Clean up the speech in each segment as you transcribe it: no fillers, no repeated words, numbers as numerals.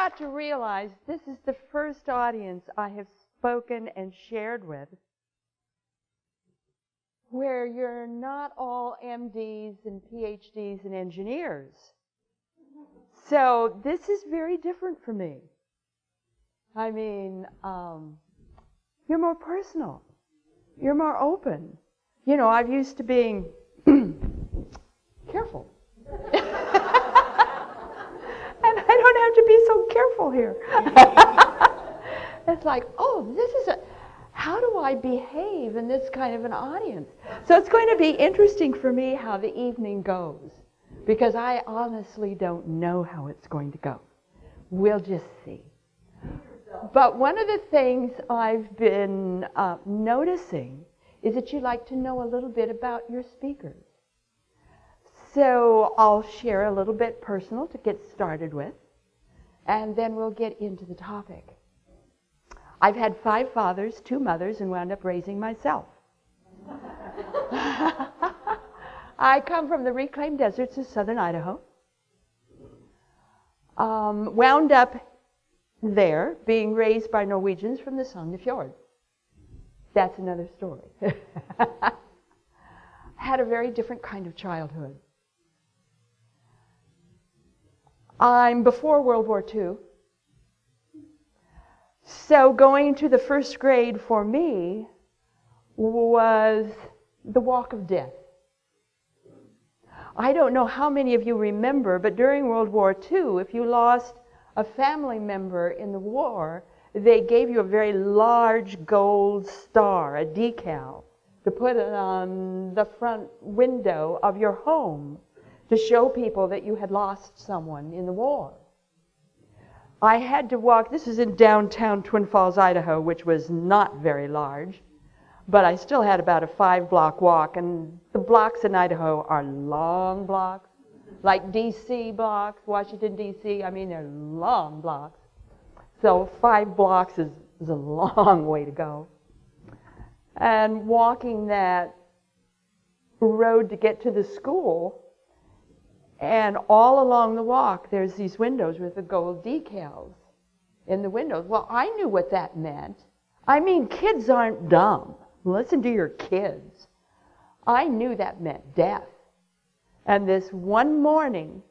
got to realize this is the first audience I have spoken and shared with where you're not all MDs and PhDs and engineers. So this is very different for me. I mean, you're more personal. You're more open. You know, I'm used to being careful. And I don't have to be so careful here. It's like, oh, this is how do I behave in this kind of an audience? So it's going to be interesting for me how the evening goes, because I honestly don't know how it's going to go. We'll just see. But one of the things I've been noticing is that you like to know a little bit about your speakers. So I'll share a little bit personal to get started with, and then we'll get into the topic. I've had 5 fathers, 2 mothers, and wound up raising myself. I come from the reclaimed deserts of southern Idaho. Wound up there being raised by Norwegians from the Sognefjord. That's another story. Had a very different kind of childhood. I'm before World War II. So going to the first grade for me was the walk of death. I don't know how many of you remember, but during World War II, if you lost a family member in the war, they gave you a very large gold star, a decal, to put it on the front window of your home to show people that you had lost someone in the war. I had to walk, this is in downtown Twin Falls, Idaho, which was not very large, but I still had about a 5-block walk, and the blocks in Idaho are long blocks, like DC blocks, Washington, DC, I mean, they're long blocks. So 5 blocks is a long way to go. And walking that road to get to the school, and all along the walk, there's these windows with the gold decals in the windows. Well, I knew what that meant. I mean, kids aren't dumb. Listen to your kids. I knew that meant death. And this one morning,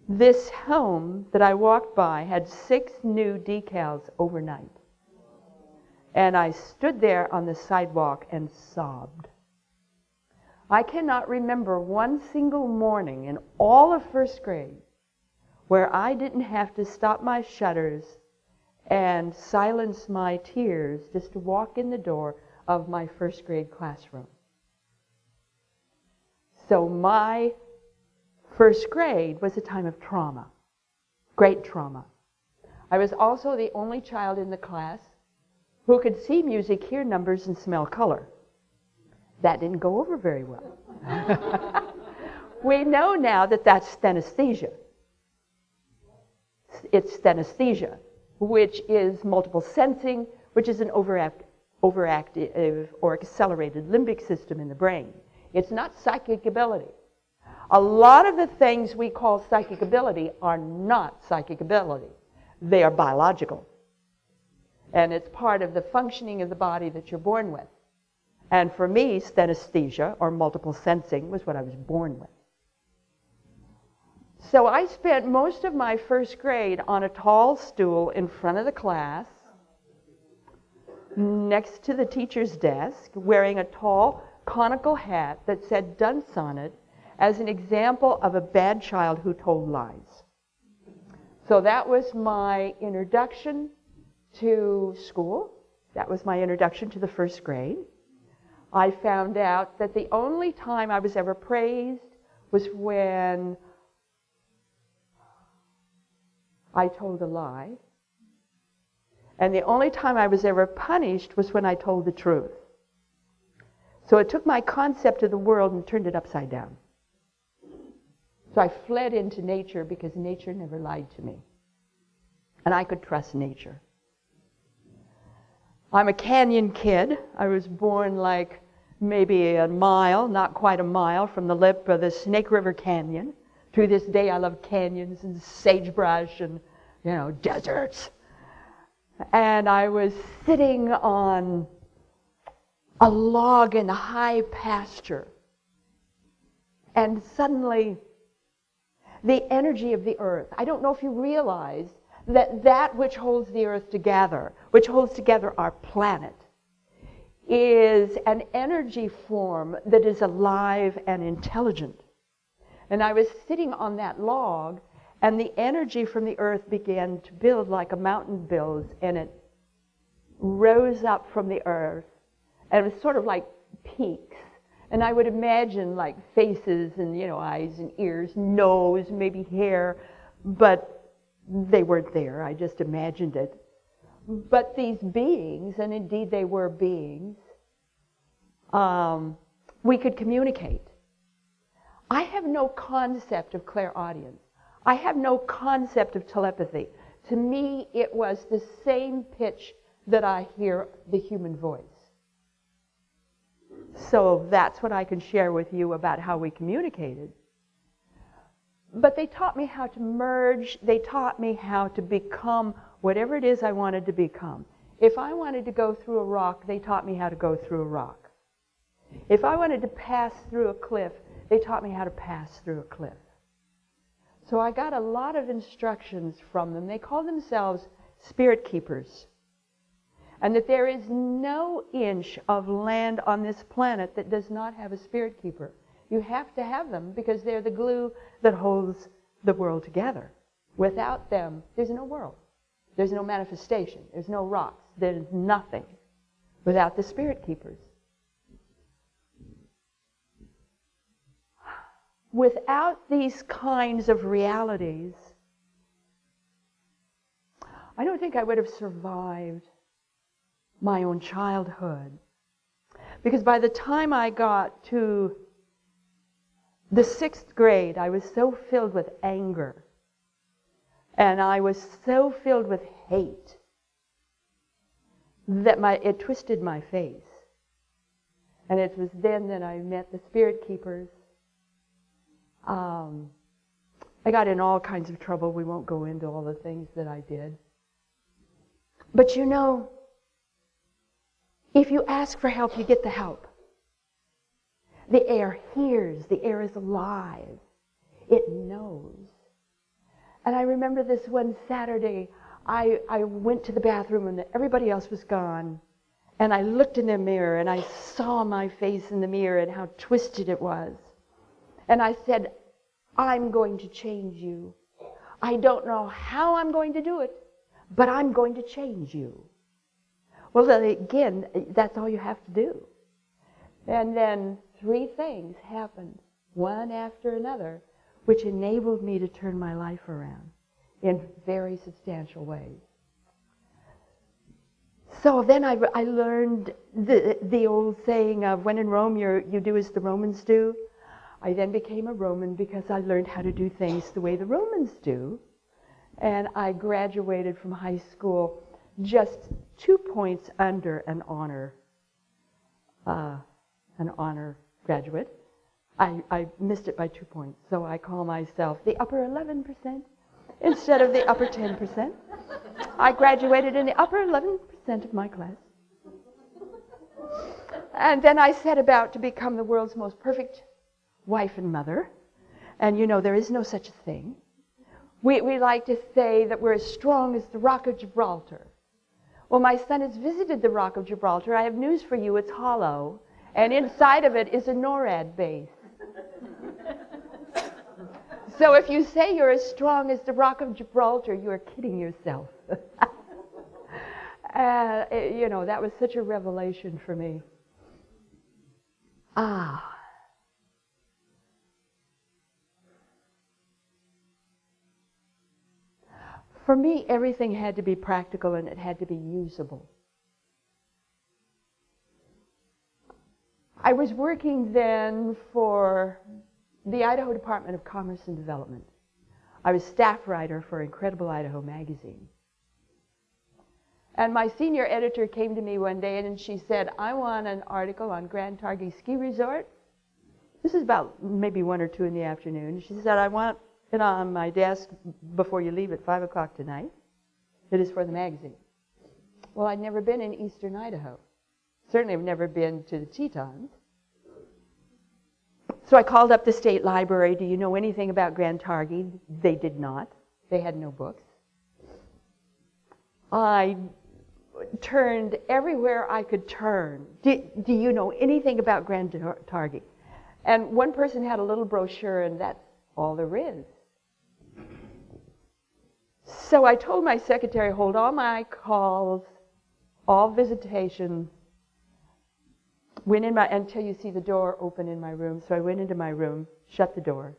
this home that I walked by had 6 new decals overnight. And I stood there on the sidewalk and sobbed. I cannot remember one single morning in all of first grade where I didn't have to stop my shutters and silence my tears just to walk in the door of my first grade classroom. So my first grade was a time of trauma, great trauma. I was also the only child in the class who could see music, hear numbers, and smell color. That didn't go over very well. We know now that that's synesthesia. It's synesthesia, which is multiple sensing, which is an overactive or accelerated limbic system in the brain. It's not psychic ability. A lot of the things we call psychic ability are not psychic ability. They are biological. And it's part of the functioning of the body that you're born with. And for me, synesthesia, or multiple sensing, was what I was born with. So I spent most of my first grade on a tall stool in front of the class, next to the teacher's desk, wearing a tall conical hat that said dunce on it as an example of a bad child who told lies. So that was my introduction to school. That was my introduction to the first grade. I found out that the only time I was ever praised was when I told a lie. And the only time I was ever punished was when I told the truth. So it took my concept of the world and turned it upside down. So I fled into nature because nature never lied to me. And I could trust nature. I'm a canyon kid. I was born like maybe a mile, not quite a mile, from the lip of the Snake River Canyon. To this day, I love canyons and sagebrush and deserts. And I was sitting on a log in the high pasture. And suddenly, the energy of the earth, I don't know if you realize that which holds the earth together, which holds together our planet, is an energy form that is alive and intelligent. And I was sitting on that log, and the energy from the earth began to build like a mountain builds, and it rose up from the earth, and it was sort of like peaks. And I would imagine like faces and, eyes and ears, nose, maybe hair, but they weren't there. I just imagined it. But these beings, and indeed they were beings, we could communicate. I have no concept of clairaudience. I have no concept of telepathy. To me, it was the same pitch that I hear the human voice. So that's what I can share with you about how we communicated. But they taught me how to merge. They taught me how to become whatever it is I wanted to become. If I wanted to go through a rock, they taught me how to go through a rock. If I wanted to pass through a cliff, they taught me how to pass through a cliff. So I got a lot of instructions from them. They call themselves spirit keepers. And that there is no inch of land on this planet that does not have a spirit keeper. You have to have them because they're the glue that holds the world together. Without them, there's no world. There's no manifestation. There's no rocks. There's nothing without the spirit keepers. Without these kinds of realities, I don't think I would have survived my own childhood. Because by the time I got to the 6th grade, I was so filled with anger. And I was so filled with hate that it twisted my face. And it was then that I met the spirit keepers. I got in all kinds of trouble. We won't go into all the things that I did. But if you ask for help, you get the help. The air hears. The air is alive. It knows. And I remember this one Saturday, I went to the bathroom and everybody else was gone. And I looked in the mirror and I saw my face in the mirror and how twisted it was. And I said, I'm going to change you. I don't know how I'm going to do it, but I'm going to change you. Well, then again, that's all you have to do. And then 3 things happened, one after another, which enabled me to turn my life around in very substantial ways. So then I learned the old saying of, when in Rome, you do as the Romans do. I then became a Roman because I learned how to do things the way the Romans do. And I graduated from high school just 2 points under an honor graduate. I missed it by 2 points, so I call myself the upper 11% instead of the upper 10%. I graduated in the upper 11% of my class. And then I set about to become the world's most perfect wife and mother. And there is no such a thing. We like to say that we're as strong as the Rock of Gibraltar. Well, my son has visited the Rock of Gibraltar. I have news for you. It's hollow. And inside of it is a NORAD base. So if you say you're as strong as the Rock of Gibraltar, you are kidding yourself. That was such a revelation for me. For me, everything had to be practical and it had to be usable. I was working then for the Idaho Department of Commerce and Development. I was staff writer for Incredible Idaho magazine. And my senior editor came to me one day and she said, I want an article on Grand Targhee Ski Resort. This is about maybe 1 or 2 in the afternoon. She said, I want and on my desk before you leave at 5 o'clock tonight. It is for the magazine. Well, I'd never been in eastern Idaho. Certainly I've never been to the Tetons. So I called up the state library. Do you know anything about Grand Targhee? They did not. They had no books. I turned everywhere I could turn. Do you know anything about Grand Targhee? And one person had a little brochure, and that's all there is. So I told my secretary, hold all my calls, all visitation, went in until you see the door open in my room. So I went into my room, shut the door,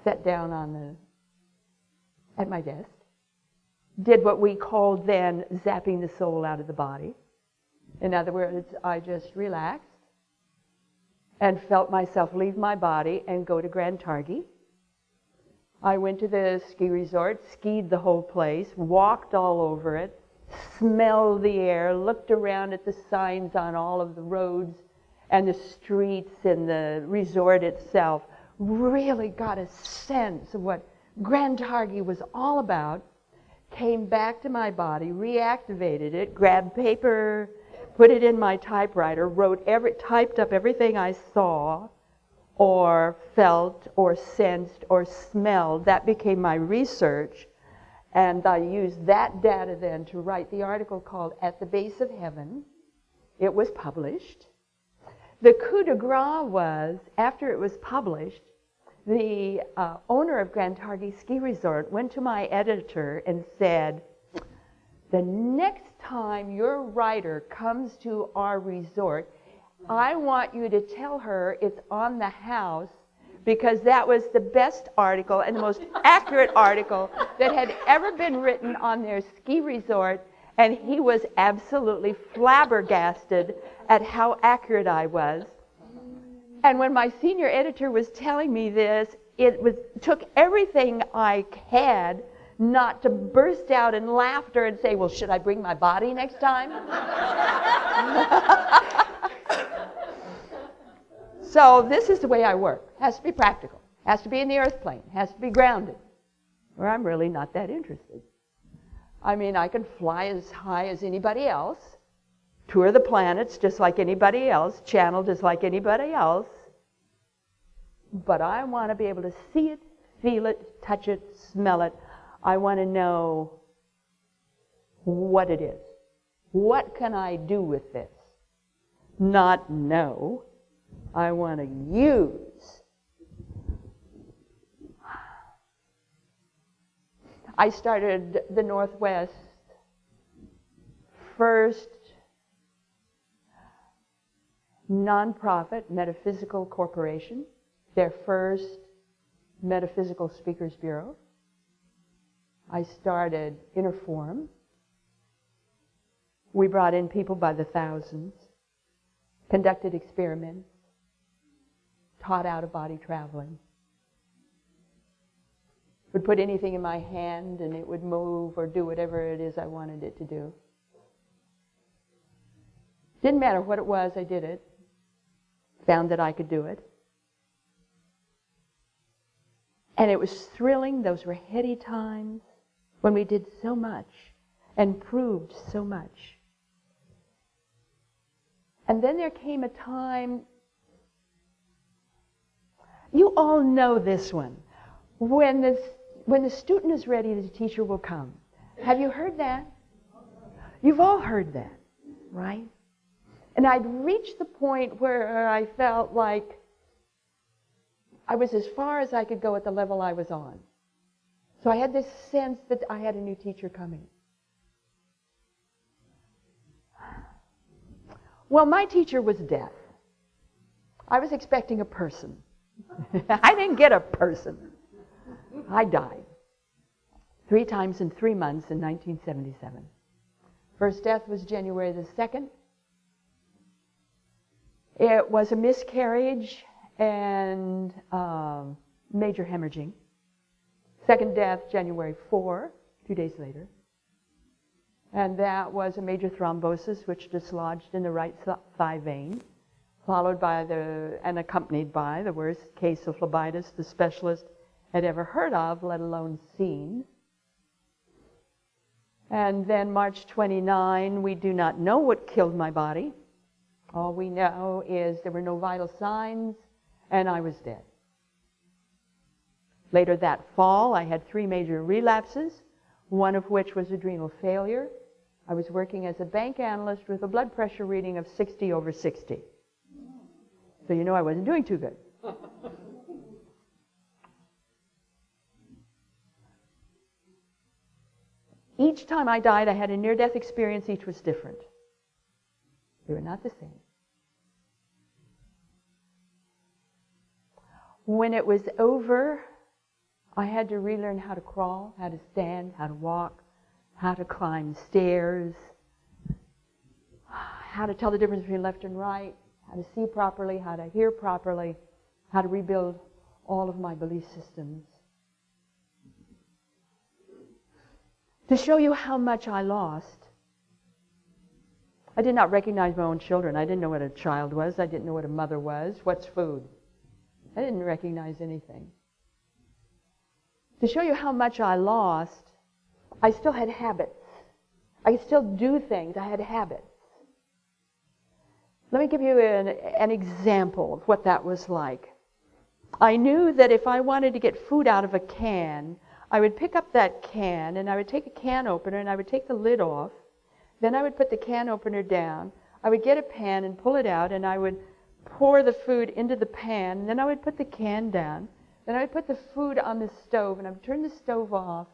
sat down at my desk, did what we called then zapping the soul out of the body. In other words, I just relaxed and felt myself leave my body and go to Grand Targhee. I went to the ski resort, skied the whole place, walked all over it, smelled the air, looked around at the signs on all of the roads and the streets and the resort itself, really got a sense of what Grand Targhee was all about, came back to my body, reactivated it, grabbed paper, put it in my typewriter, typed up everything I saw or felt or sensed or smelled. That became my research. And I used that data then to write the article called At the Base of Heaven. It was published. The coup de grace was, after it was published, the owner of Grand Targhee Ski Resort went to my editor and said, the next time your writer comes to our resort, I want you to tell her it's on the house, because that was the best article and the most accurate article that had ever been written on their ski resort, and he was absolutely flabbergasted at how accurate I was. And when my senior editor was telling me this, took everything I had not to burst out in laughter and say, well, should I bring my body next time? So this is the way I work. Has to be practical. Has to be in the earth plane. Has to be grounded. Where I'm really not that interested. I mean, I can fly as high as anybody else, tour the planets just like anybody else, channel just like anybody else, but I want to be able to see it, feel it, touch it, smell it. I want to know what it is. What can I do with this? Not know. I want to use. I started the Northwest first nonprofit metaphysical corporation, their first metaphysical speakers bureau. I started Inner Forum. We brought in people by the thousands, conducted experiments, taught out-of-body traveling. Would put anything in my hand and it would move or do whatever it is I wanted it to do. Didn't matter what it was, I did it. Found that I could do it. And it was thrilling. Those were heady times when we did so much and proved so much. And then there came a time, you all know this one, when the student is ready, the teacher will come. Have you heard that? You've all heard that, right? And I'd reached the point where I felt like I was as far as I could go at the level I was on. So I had this sense that I had a new teacher coming. Well, my teacher was death. I was expecting a person. I didn't get a person. I died 3 times in 3 months in 1977. First death was January the 2nd. It was a miscarriage and major hemorrhaging. Second death, January 4, 2 days later. And that was a major thrombosis which dislodged in the right thigh vein, followed by and accompanied by the worst case of phlebitis. The specialist had ever heard of, let alone seen. And then March 29, we do not know what killed my body. All we know is there were no vital signs, and I was dead. Later that fall, I had 3 major relapses, one of which was adrenal failure. I was working as a bank analyst with a blood pressure reading of 60/60. So you know I wasn't doing too good. Each time I died, I had a near-death experience. Each was different. They were not the same. When it was over, I had to relearn how to crawl, how to stand, how to walk, how to climb stairs, how to tell the difference between left and right, how to see properly, how to hear properly, how to rebuild all of my belief systems. To show you how much I lost, I did not recognize my own children. I didn't know what a child was. I didn't know what a mother was. What's food? I didn't recognize anything. To show you how much I lost, I still had habits. I could still do things. I had habits. Let me give you an example of what that was like. I knew that if I wanted to get food out of a can, I would pick up that can and I would take a can opener and I would take the lid off. Then I would put the can opener down. I would get a pan and pull it out and I would pour the food into the pan. And then I would put the can down. Then I would put the food on the stove and I would turn the stove off.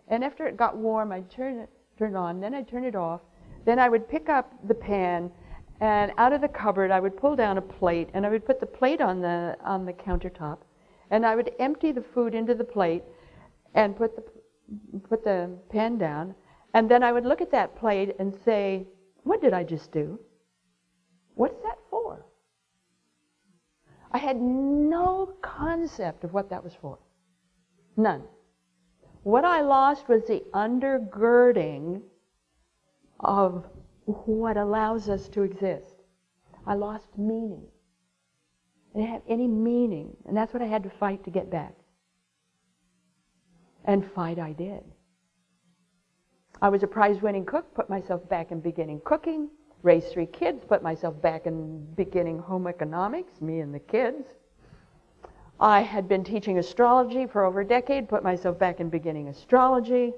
And after it got warm, I'd turn it on. Then I'd turn it off. Then I would pick up the pan and out of the cupboard I would pull down a plate and I would put the plate on the countertop. And I would empty the food into the plate and put the pan down. And then I would look at that plate and say, what did I just do? What's that for? I had no concept of what that was for. None. What I lost was the undergirding of what allows us to exist. I lost meaning. I didn't have any meaning, and that's what I had to fight to get back. And fight I did. I was a prize-winning cook, put myself back in beginning cooking, raised 3 kids, put myself back in beginning home economics, me and the kids. I had been teaching astrology for over a decade, put myself back in beginning astrology.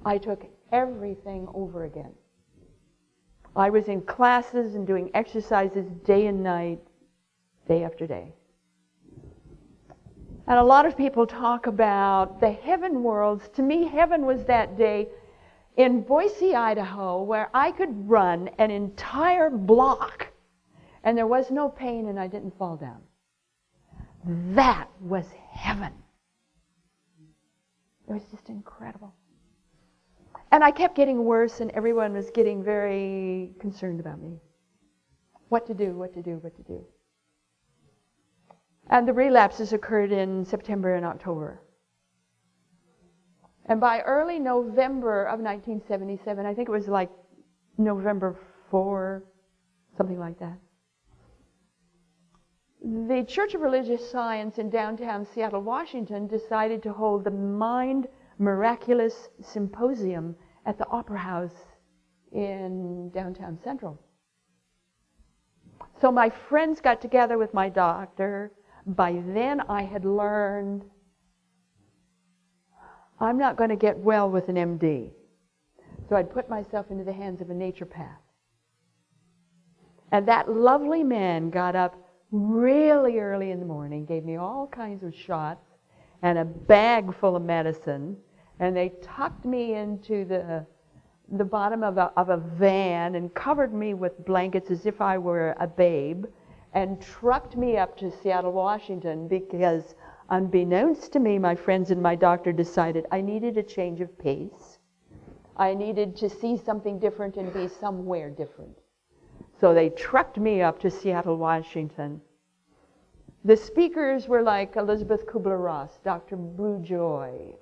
I took everything over again. I was in classes and doing exercises day and night, day after day. And a lot of people talk about the heaven worlds. To me, heaven was that day in Boise, Idaho, where I could run an entire block and there was no pain and I didn't fall down. That was heaven. It was just incredible. And I kept getting worse and everyone was getting very concerned about me. What to do, what to do, what to do. And the relapses occurred in September and October. And by early November of 1977, I think it was like November 4, something like that, the Church of Religious Science in downtown Seattle, Washington, decided to hold the Mind Miraculous Symposium at the Opera House in downtown Central. So my friends got together with my doctor. By then I had learned I'm not going to get well with an MD. So I'd put myself into the hands of a naturopath. And that lovely man got up really early in the morning, gave me all kinds of shots and a bag full of medicine, and they tucked me into the bottom of a van and covered me with blankets as if I were a babe and trucked me up to Seattle, Washington, because unbeknownst to me, my friends and my doctor decided I needed a change of pace. I needed to see something different and be somewhere different. So they trucked me up to Seattle, Washington. The speakers were like Elizabeth Kubler-Ross, Dr. Brujoy,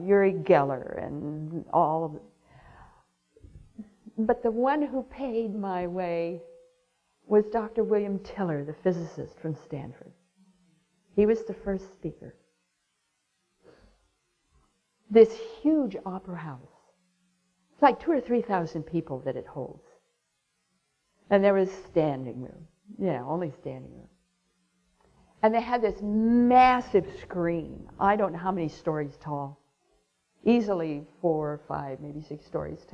Uri Geller, and all of it. But the one who paid my way was Dr. William Tiller, the physicist from Stanford. He was the first speaker. this huge opera house. It's like 2,000 or 3,000 people that it holds. And there was standing room. Only standing room. And they had this massive screen. I don't know how many stories tall. Easily 4 or 5, maybe 6 stories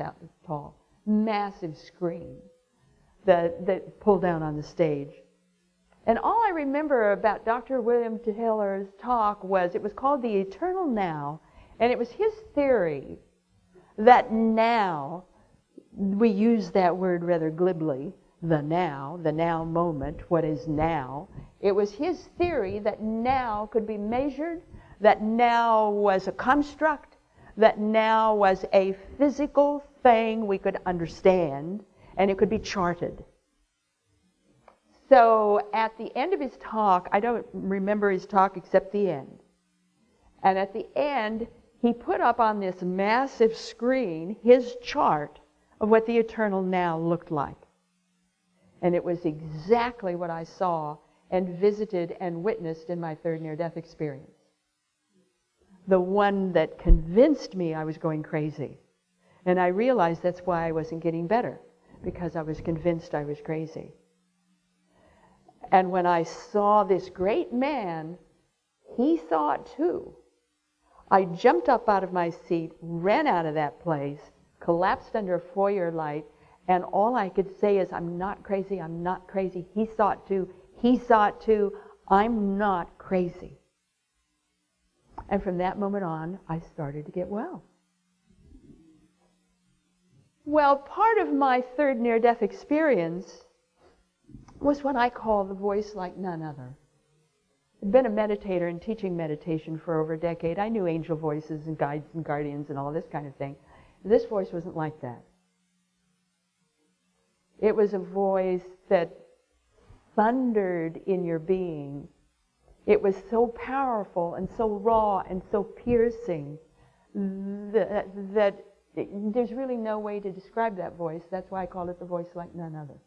tall. Massive screen that pulled down on the stage. And all I remember about Dr. William Taylor's talk was, it was called The Eternal Now, and it was his theory that now, we use that word rather glibly, the now moment, what is now. It was his theory that now could be measured, that now was a construct, that now was a physical thing we could understand, and it could be charted. So at the end of his talk, I don't remember his talk except the end. And at the end, he put up on this massive screen his chart of what the eternal now looked like. And it was exactly what I saw and visited and witnessed in my third near-death experience. The one that convinced me I was going crazy. And I realized that's why I wasn't getting better, because I was convinced I was crazy. And when I saw this great man, he saw it too. I jumped up out of my seat, ran out of that place, collapsed under a foyer light, and all I could say is, I'm not crazy, I'm not crazy. He saw it too, he saw it too, I'm not crazy. And from that moment on, I started to get well. Well, part of my third near-death experience was what I call the voice like none other. I'd been a meditator and teaching meditation for over a decade. I knew angel voices and guides and guardians and all this kind of thing. This voice wasn't like that. It was a voice that thundered in your being. It was so powerful and so raw and so piercing that there's really no way to describe that voice. That's why I call it the voice like none other.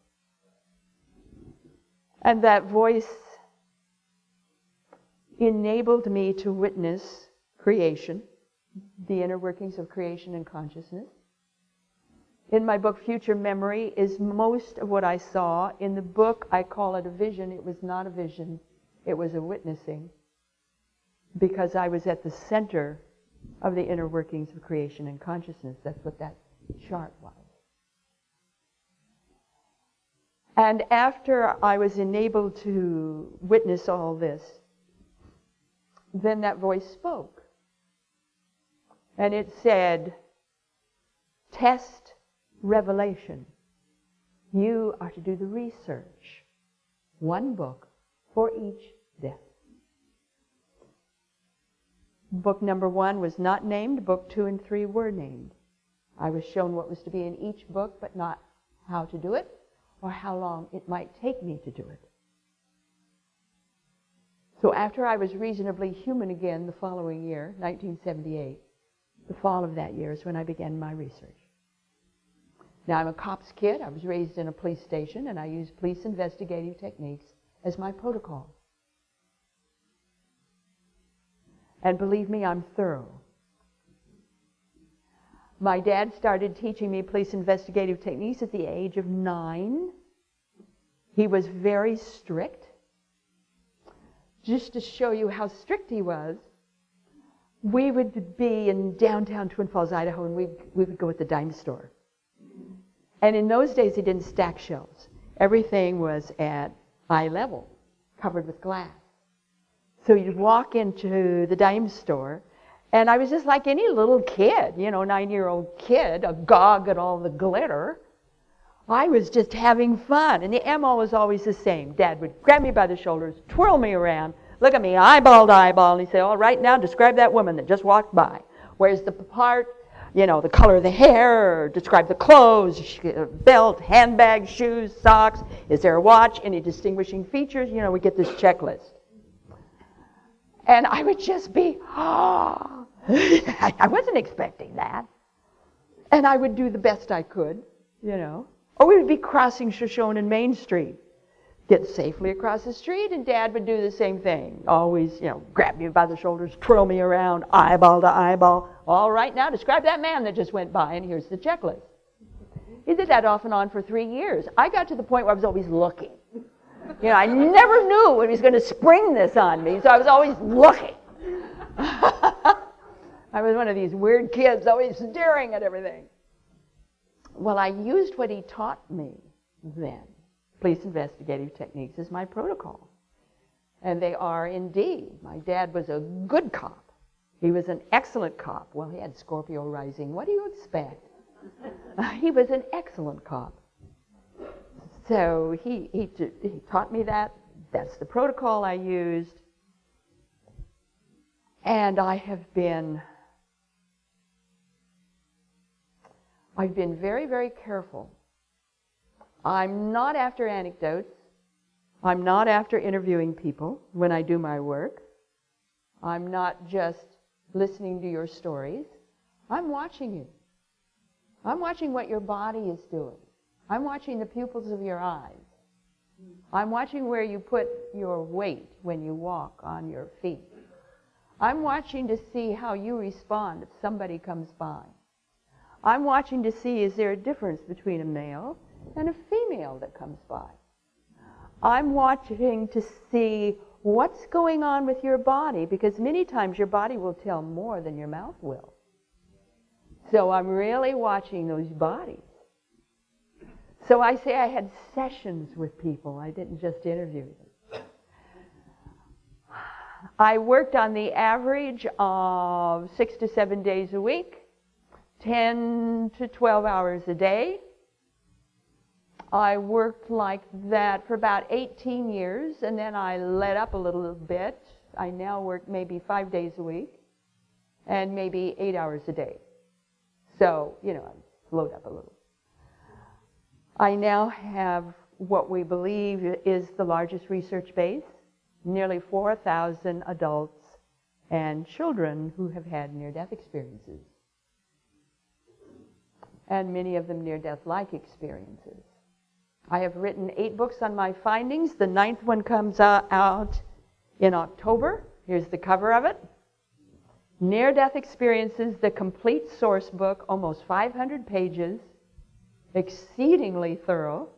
And that voice enabled me to witness creation, the inner workings of creation and consciousness. In my book, Future Memory, is most of what I saw. In the book, I call it a vision. It was not a vision. It was a witnessing, because I was at the center of the inner workings of creation and consciousness. That's what that chart was. And after I was enabled to witness all this, then that voice spoke. And it said, test revelation. You are to do the research. One book for each death. Book number 1 was not named. Book 2 and 3 were named. I was shown what was to be in each book, but not how to do it, or how long it might take me to do it. So after I was reasonably human again the following year, 1978, the fall of that year is when I began my research. Now, I'm a cop's kid. I was raised in a police station, and I use police investigative techniques as my protocol. And believe me, I'm thorough. My dad started teaching me police investigative techniques at the age of 9. He was very strict. Just to show you how strict he was, we would be in downtown Twin Falls, Idaho, and we would go at the dime store. And in those days, he didn't stack shelves. Everything was at eye level, covered with glass. So you'd walk into the dime store, and I was just like any little kid, 9-year-old kid, agog at all the glitter. I was just having fun, and the MO was always the same. Dad would grab me by the shoulders, twirl me around, look at me eyeball to eyeball, and he'd say, all right, now describe that woman that just walked by. Where's the part, the color of the hair, describe the clothes, belt, handbag, shoes, socks, is there a watch, any distinguishing features? We get this checklist. And I would just be, I wasn't expecting that. And I would do the best I could, Or we would be crossing Shoshone and Main Street, get safely across the street, and Dad would do the same thing. Always, grab me by the shoulders, twirl me around, eyeball to eyeball. All right, now describe that man that just went by, and here's the checklist. He did that off and on for 3 years. I got to the point where I was always looking. I never knew when he was going to spring this on me, so I was always looking. I was one of these weird kids, always staring at everything. Well, I used what he taught me then. Police investigative techniques is my protocol. And they are indeed. My dad was a good cop. He was an excellent cop. Well, he had Scorpio rising. What do you expect? He was an excellent cop. So he taught me that. That's the protocol I used. And I've been very, very careful. I'm not after anecdotes. I'm not after interviewing people when I do my work. I'm not just listening to your stories. I'm watching you. I'm watching what your body is doing. I'm watching the pupils of your eyes. I'm watching where you put your weight when you walk on your feet. I'm watching to see how you respond if somebody comes by. I'm watching to see, is there a difference between a male and a female that comes by? I'm watching to see what's going on with your body, because many times your body will tell more than your mouth will. So I'm really watching those bodies. So I say I had sessions with people. I didn't just interview them. I worked on the average of 6 to 7 days a week, 10 to 12 hours a day. I worked like that for about 18 years, and then I let up a little bit. I now work maybe 5 days a week and maybe 8 hours a day. So, I slowed up a little. I now have what we believe is the largest research base, nearly 4,000 adults and children who have had near-death experiences, and many of them near-death-like experiences. I have written 8 books on my findings. The 9th one comes out in October. Here's the cover of it. Near-Death Experiences, the complete source book, almost 500 pages, exceedingly thorough,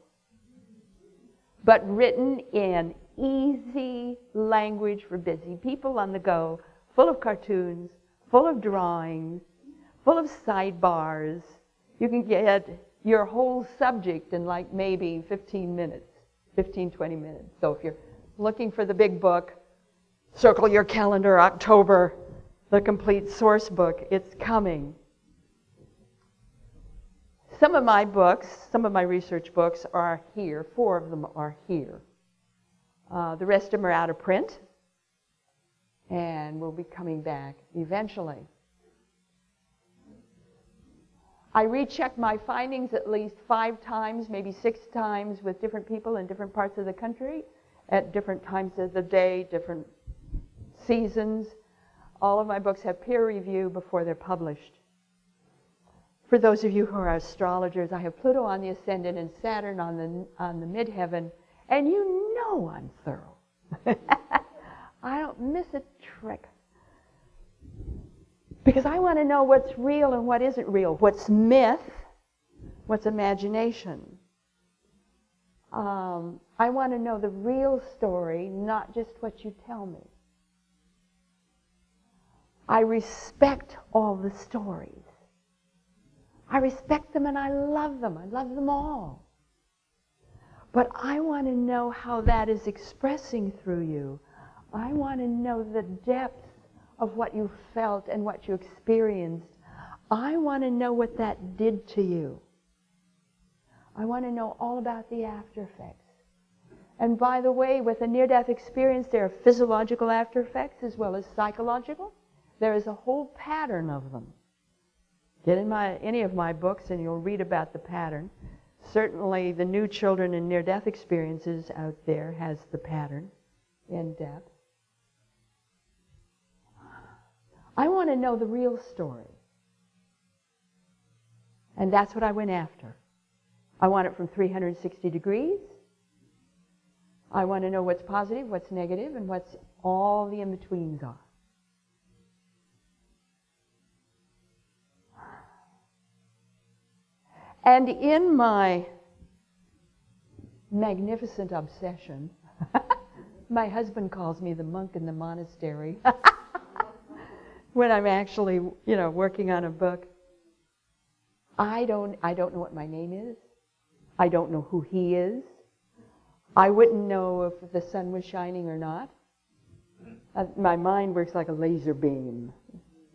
but written in easy language for busy people on the go, full of cartoons, full of drawings, full of sidebars. You can get your whole subject in like maybe 15 minutes, 15, 20 minutes. So if you're looking for the big book, circle your calendar, October, the complete source book, it's coming. Some of my books, some of my research books are here. 4 of them are here. The rest of them are out of print and will be coming back eventually. I recheck my findings at least 5 times, maybe 6 times with different people in different parts of the country at different times of the day, different seasons. All of my books have peer review before they're published. For those of you who are astrologers, I have Pluto on the ascendant and Saturn on the midheaven, and you know I'm thorough. I don't miss a trick. Because I want to know what's real and what isn't real, what's myth, what's imagination. I want to know the real story, not just what you tell me. I respect all the stories. I respect them and I love them. I love them all. But I want to know how that is expressing through you. I want to know the depth of what you felt and what you experienced. I want to know what that did to you. I want to know all about the after effects. And by the way, with a near-death experience, there are physiological after effects as well as psychological. There is a whole pattern of them. Get in any of my books and you'll read about the pattern. Certainly the New Children in Near-Death Experiences out there has the pattern in depth. I want to know the real story. And that's what I went after. I want it from 360 degrees, I want to know what's positive, what's negative, and what's all the in-betweens are. And in my magnificent obsession, my husband calls me the monk in the monastery when I'm actually, working on a book. I don't know what my name is. I don't know who he is. I wouldn't know if the sun was shining or not. My mind works like a laser beam.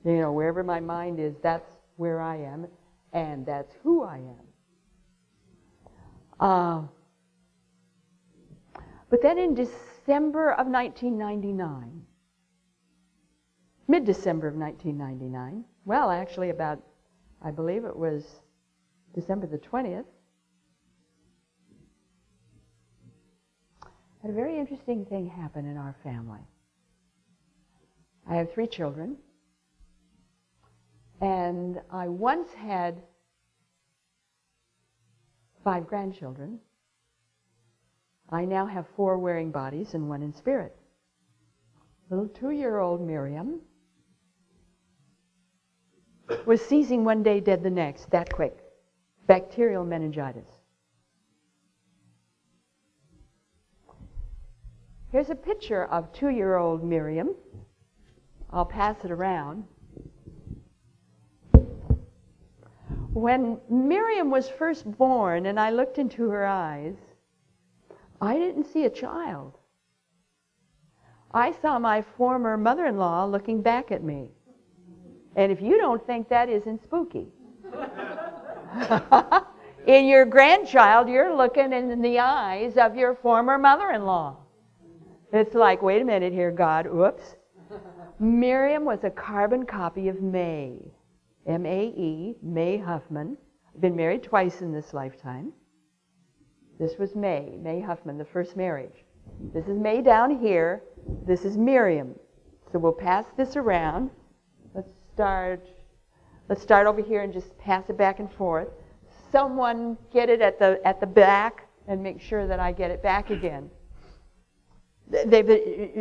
Wherever my mind is, that's where I am, and that's who I am. But then in December of 1999, mid-December of 1999, well, actually I believe it was December the 20th, had a very interesting thing happen in our family. I have 3 children, and I once had 5 grandchildren. I now have 4 wearing bodies and 1 in spirit. Little 2-year-old Miriam was seizing one day, dead the next, that quick. Bacterial meningitis. Here's a picture of 2-year-old Miriam. I'll pass it around. When Miriam was first born and I looked into her eyes, I didn't see a child. I saw my former mother-in-law looking back at me. And if you don't think that isn't spooky, in your grandchild, you're looking in the eyes of your former mother-in-law. It's like, wait a minute here, God, whoops. Miriam was a carbon copy of May, M-A-E, May Huffman. I've been married twice in this lifetime. This was May Huffman, the first marriage. This is May down here. This is Miriam. So we'll pass this around. Let's start over here and just pass it back and forth. Someone get it at the back and make sure that I get it back again.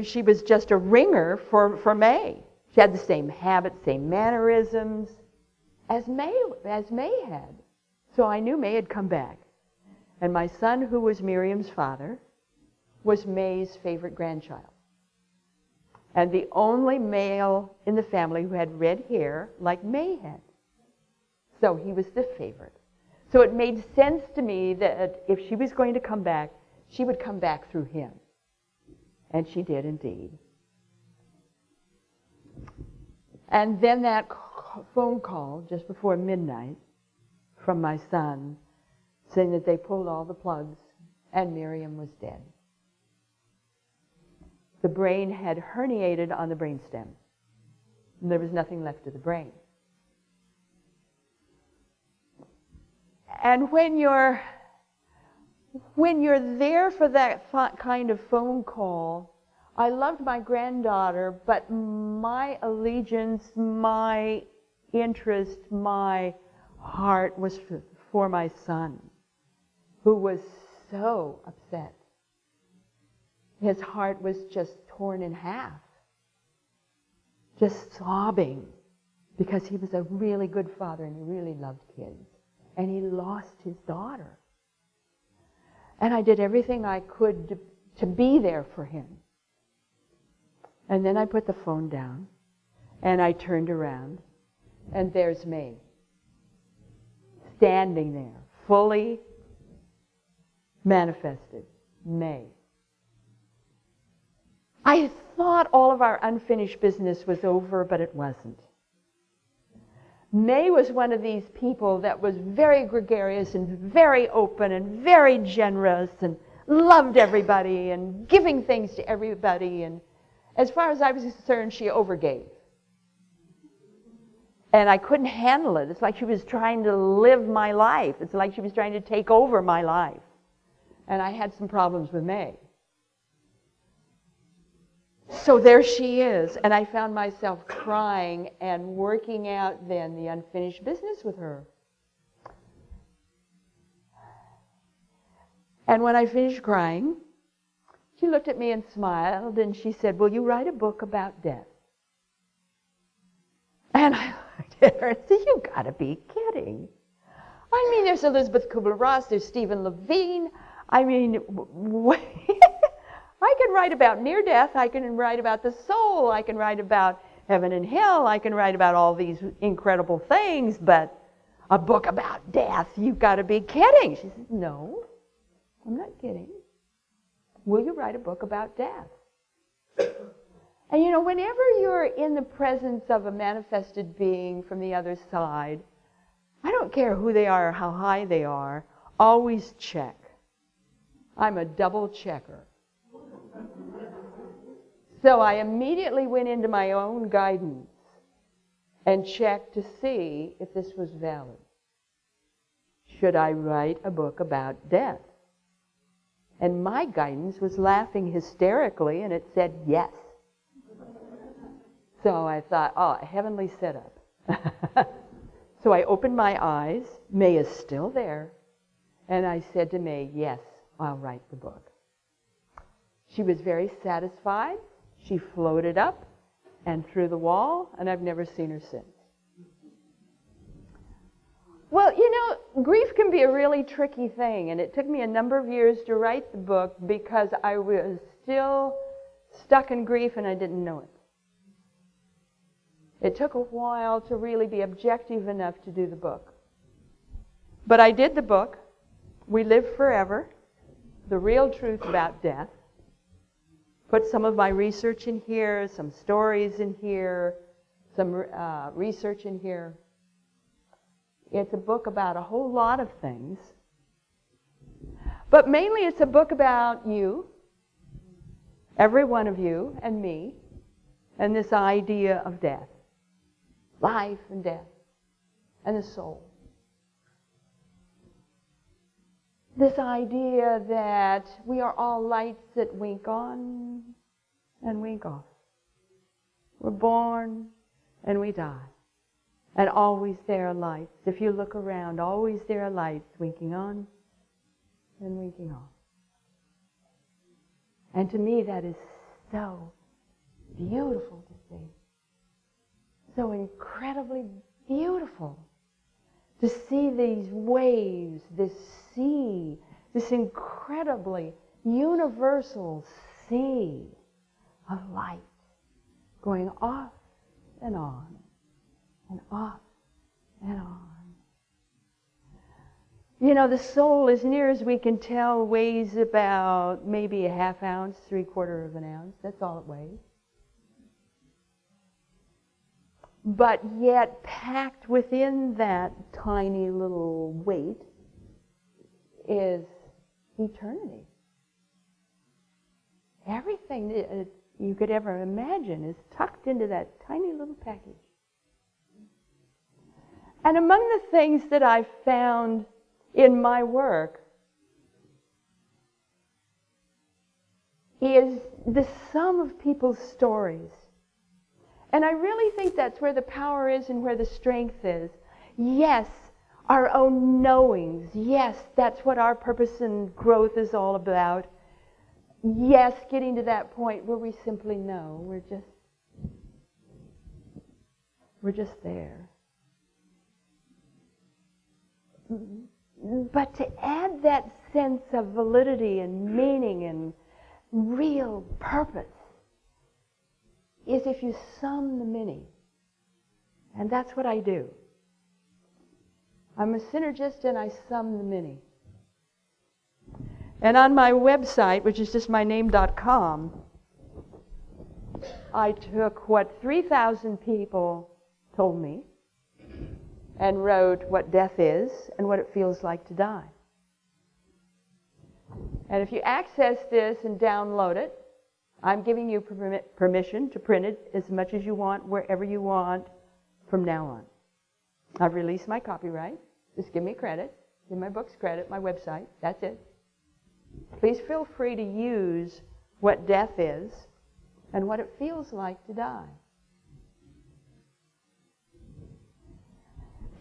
She was just a ringer for May. She had the same habits, same mannerisms as May had. So I knew May had come back. And my son, who was Miriam's father, was May's favorite grandchild. And the only male in the family who had red hair like May had. So he was the favorite. So it made sense to me that if she was going to come back, she would come back through him. And she did indeed. And then that phone call just before midnight from my son saying that they pulled all the plugs and Miriam was dead. The brain had herniated on the brainstem. And there was nothing left of the brain. And when you're there for that kind of phone call, I loved my granddaughter, but my allegiance, my interest, my heart was for my son, who was so upset. His heart was just torn in half, just sobbing, because he was a really good father and he really loved kids. And he lost his daughter. And I did everything I could to be there for him. And then I put the phone down, and I turned around, and there's May, standing there, fully manifested, May. I thought all of our unfinished business was over, but it wasn't. May was one of these people that was very gregarious and very open and very generous and loved everybody and giving things to everybody. And as far as I was concerned, she overgave. And I couldn't handle it. It's like she was trying to live my life. It's like she was trying to take over my life. And I had some problems with May. So there she is, and I found myself crying and working out then the unfinished business with her. And when I finished crying, She looked at me and smiled, and she said, will you write a book about death? And I looked at her and said, you gotta be kidding. I mean, there's Elizabeth Kubler-Ross, there's Stephen Levine. I mean, I can write about near death, I can write about the soul, I can write about heaven and hell, I can write about all these incredible things, but a book about death, you've got to be kidding. She said, no, I'm not kidding. Will you write a book about death? And you know, whenever you're in the presence of a manifested being from the other side, I don't care who they are or how high they are, always check. I'm a double checker. So I immediately went into my own guidance and checked to see if this was valid. Should I write a book about death? And my guidance was laughing hysterically, and it said yes. So I thought, oh, a heavenly setup. So I opened my eyes. May is still there. And I said to May, yes, I'll write the book. She was very satisfied. She floated up and through the wall, and I've never seen her since. Well, you know, grief can be a really tricky thing, and it took me a number of years to write the book because I was still stuck in grief and I didn't know it. It took a while to really be objective enough to do the book. But I did the book, We Live Forever, The Real Truth About Death. Put some of my research in here, some stories in here, some research in here. It's a book about a whole lot of things. But mainly it's a book about you, every one of you, and me, and this idea of death. Life and death, and the soul. This idea that we are all lights that wink on and wink off. We're born and we die. And always there are lights. If you look around, always there are lights winking on and winking off. And to me that is so beautiful to see. So incredibly beautiful to see these waves, this sea, this incredibly universal sea of light going off and on and off and on. You know, the soul, as near as we can tell, weighs about maybe a half ounce, 3/4 of an ounce. That's all it weighs. But yet packed within that tiny little weight is eternity. Everything that you could ever imagine is tucked into that tiny little package. And among the things that I've found in my work is the sum of people's stories. And I really think that's where the power is and where the strength is. Yes, our own knowings. Yes, that's what our purpose and growth is all about. Yes, getting to that point where we simply know. We're just there. But to add that sense of validity and meaning and real purpose is if you sum the many. And that's what I do. I'm a synergist and I sum the many. And on my website, which is just myname.com, I took what 3,000 people told me and wrote what death is and what it feels like to die. And if you access this and download it, I'm giving you permission to print it as much as you want, wherever you want, from now on. I've released my copyright. Just give me credit. Give my books credit, my website. That's it. Please feel free to use what death is and what it feels like to die.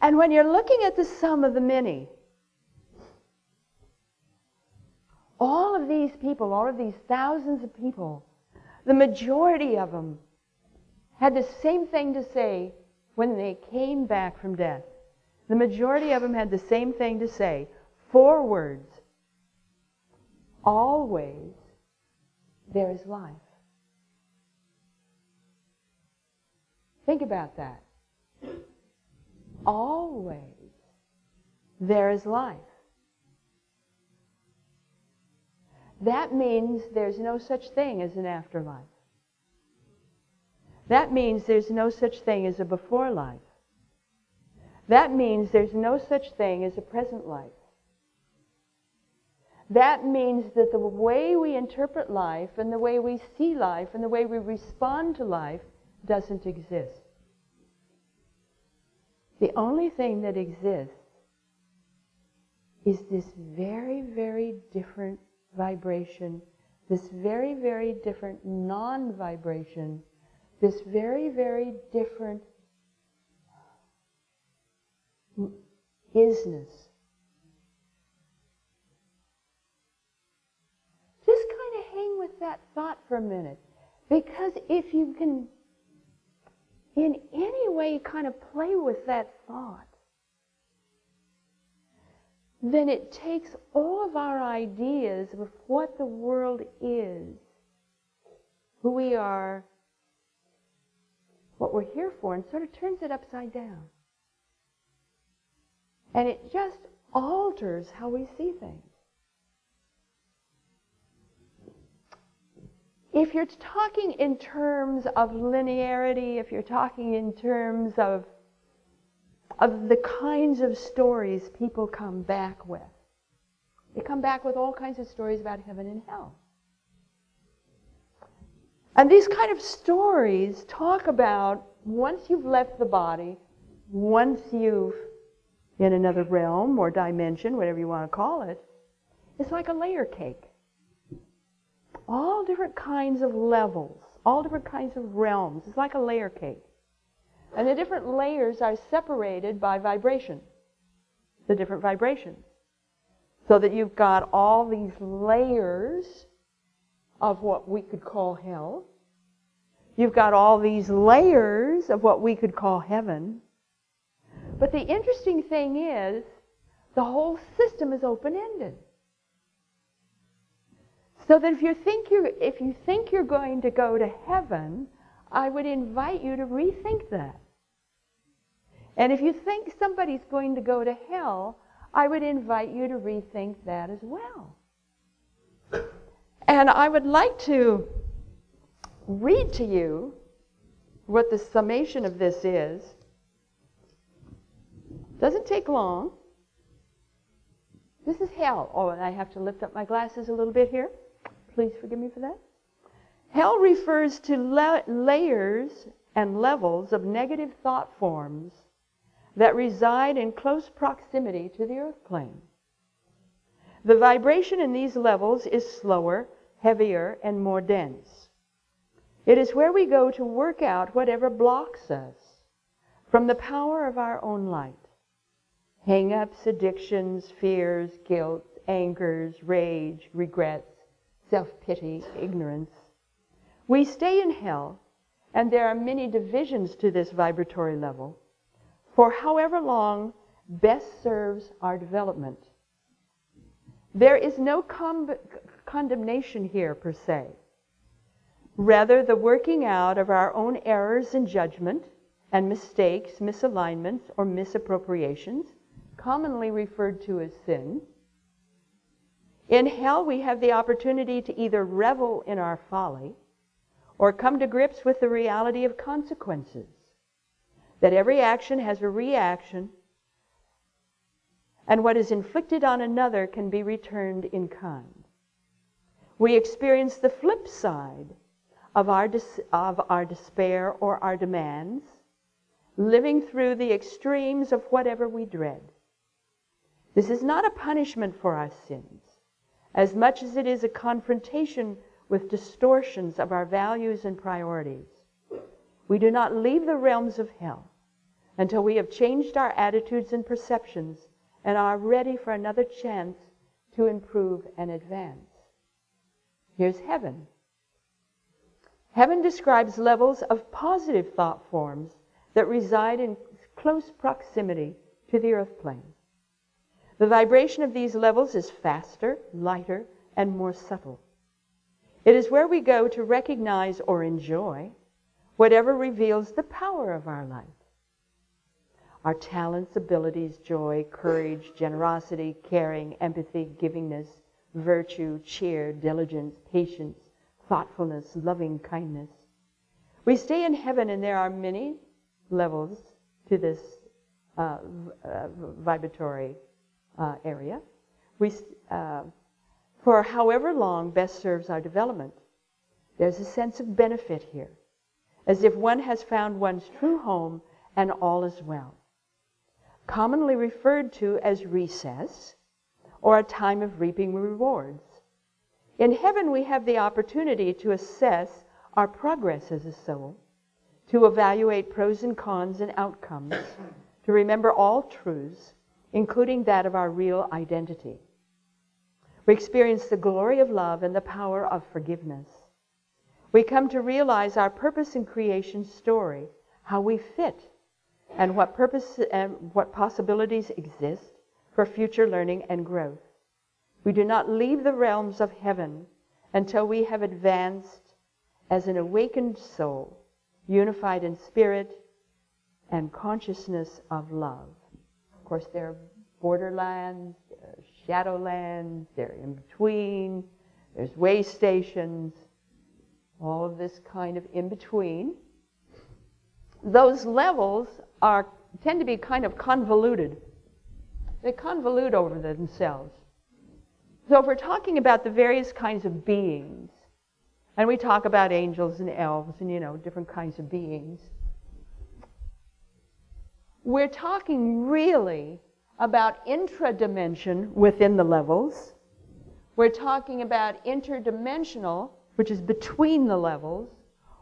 And when you're looking at the sum of the many, all of these people, all of these thousands of people, the majority of them had the same thing to say when they came back from death. The majority of them had the same thing to say. 4 words. Always there is life. Think about that. Always there is life. That means there's no such thing as an afterlife. That means there's no such thing as a before life. That means there's no such thing as a present life. That means that the way we interpret life and the way we see life and the way we respond to life doesn't exist. The only thing that exists is this very, very different vibration, this very, very different non-vibration, this very, very different isness. Just kind of hang with that thought for a minute, because if you can in any way kind of play with that thought, then it takes all of our ideas of what the world is, who we are, what we're here for, and sort of turns it upside down. And it just alters how we see things. If you're talking in terms of linearity, if you're talking in terms of the kinds of stories people come back with, they come back with all kinds of stories about heaven and hell. And these kind of stories talk about once you've left the body, once you've in another realm or dimension, whatever you want to call it, it's like a layer cake. All different kinds of levels, all different kinds of realms. It's like a layer cake. And the different layers are separated by vibration, the different vibrations. So that you've got all these layers of what we could call hell. You've got all these layers of what we could call heaven. But the interesting thing is, the whole system is open-ended. So that if you think you're going to go to heaven, I would invite you to rethink that. And if you think somebody's going to go to hell, I would invite you to rethink that as well. And I would like to read to you what the summation of this is. Doesn't take long. This is hell. Oh, and I have to lift up my glasses a little bit here. Please forgive me for that. Hell refers to layers and levels of negative thought forms that reside in close proximity to the earth plane. The vibration in these levels is slower, heavier, and more dense. It is where we go to work out whatever blocks us from the power of our own light. Hang-ups, addictions, fears, guilt, angers, rage, regrets, self-pity, ignorance. We stay in hell, and there are many divisions to this vibratory level, for however long best serves our development. There is no condemnation here per se. Rather, the working out of our own errors in judgment and mistakes, misalignments, or misappropriations, commonly referred to as sin. In hell, we have the opportunity to either revel in our folly or come to grips with the reality of consequences, that every action has a reaction, and what is inflicted on another can be returned in kind. We experience the flip side of our despair or our demands, living through the extremes of whatever we dread. This is not a punishment for our sins, as much as it is a confrontation with distortions of our values and priorities. We do not leave the realms of hell until we have changed our attitudes and perceptions and are ready for another chance to improve and advance. Here's heaven. Heaven describes levels of positive thought forms that reside in close proximity to the earth plane. The vibration of these levels is faster, lighter, and more subtle. It is where we go to recognize or enjoy whatever reveals the power of our life. Our talents, abilities, joy, courage, generosity, caring, empathy, givingness, virtue, cheer, diligence, patience, thoughtfulness, loving kindness. We stay in heaven, and there are many levels to this vibratory area. For however long best serves our development. There's a sense of benefit here, as if one has found one's true home and all is well. Commonly referred to as recess, or a time of reaping rewards. In heaven, we have the opportunity to assess our progress as a soul, to evaluate pros and cons and outcomes, to remember all truths, including that of our real identity. We experience the glory of love and the power of forgiveness. We come to realize our purpose in creation story, how we fit, and what purpose and what possibilities exist for future learning and growth. We do not leave the realms of heaven until we have advanced as an awakened soul, unified in spirit and consciousness of love. Of course, there are borderlands, there are shadowlands, they're in between, there's way stations, all of this kind of in between. Those levels tend to be kind of convoluted. They convolute over themselves. So if we're talking about the various kinds of beings, and we talk about angels and elves and, different kinds of beings, we're talking really about intra-dimension within the levels. We're talking about interdimensional, which is between the levels,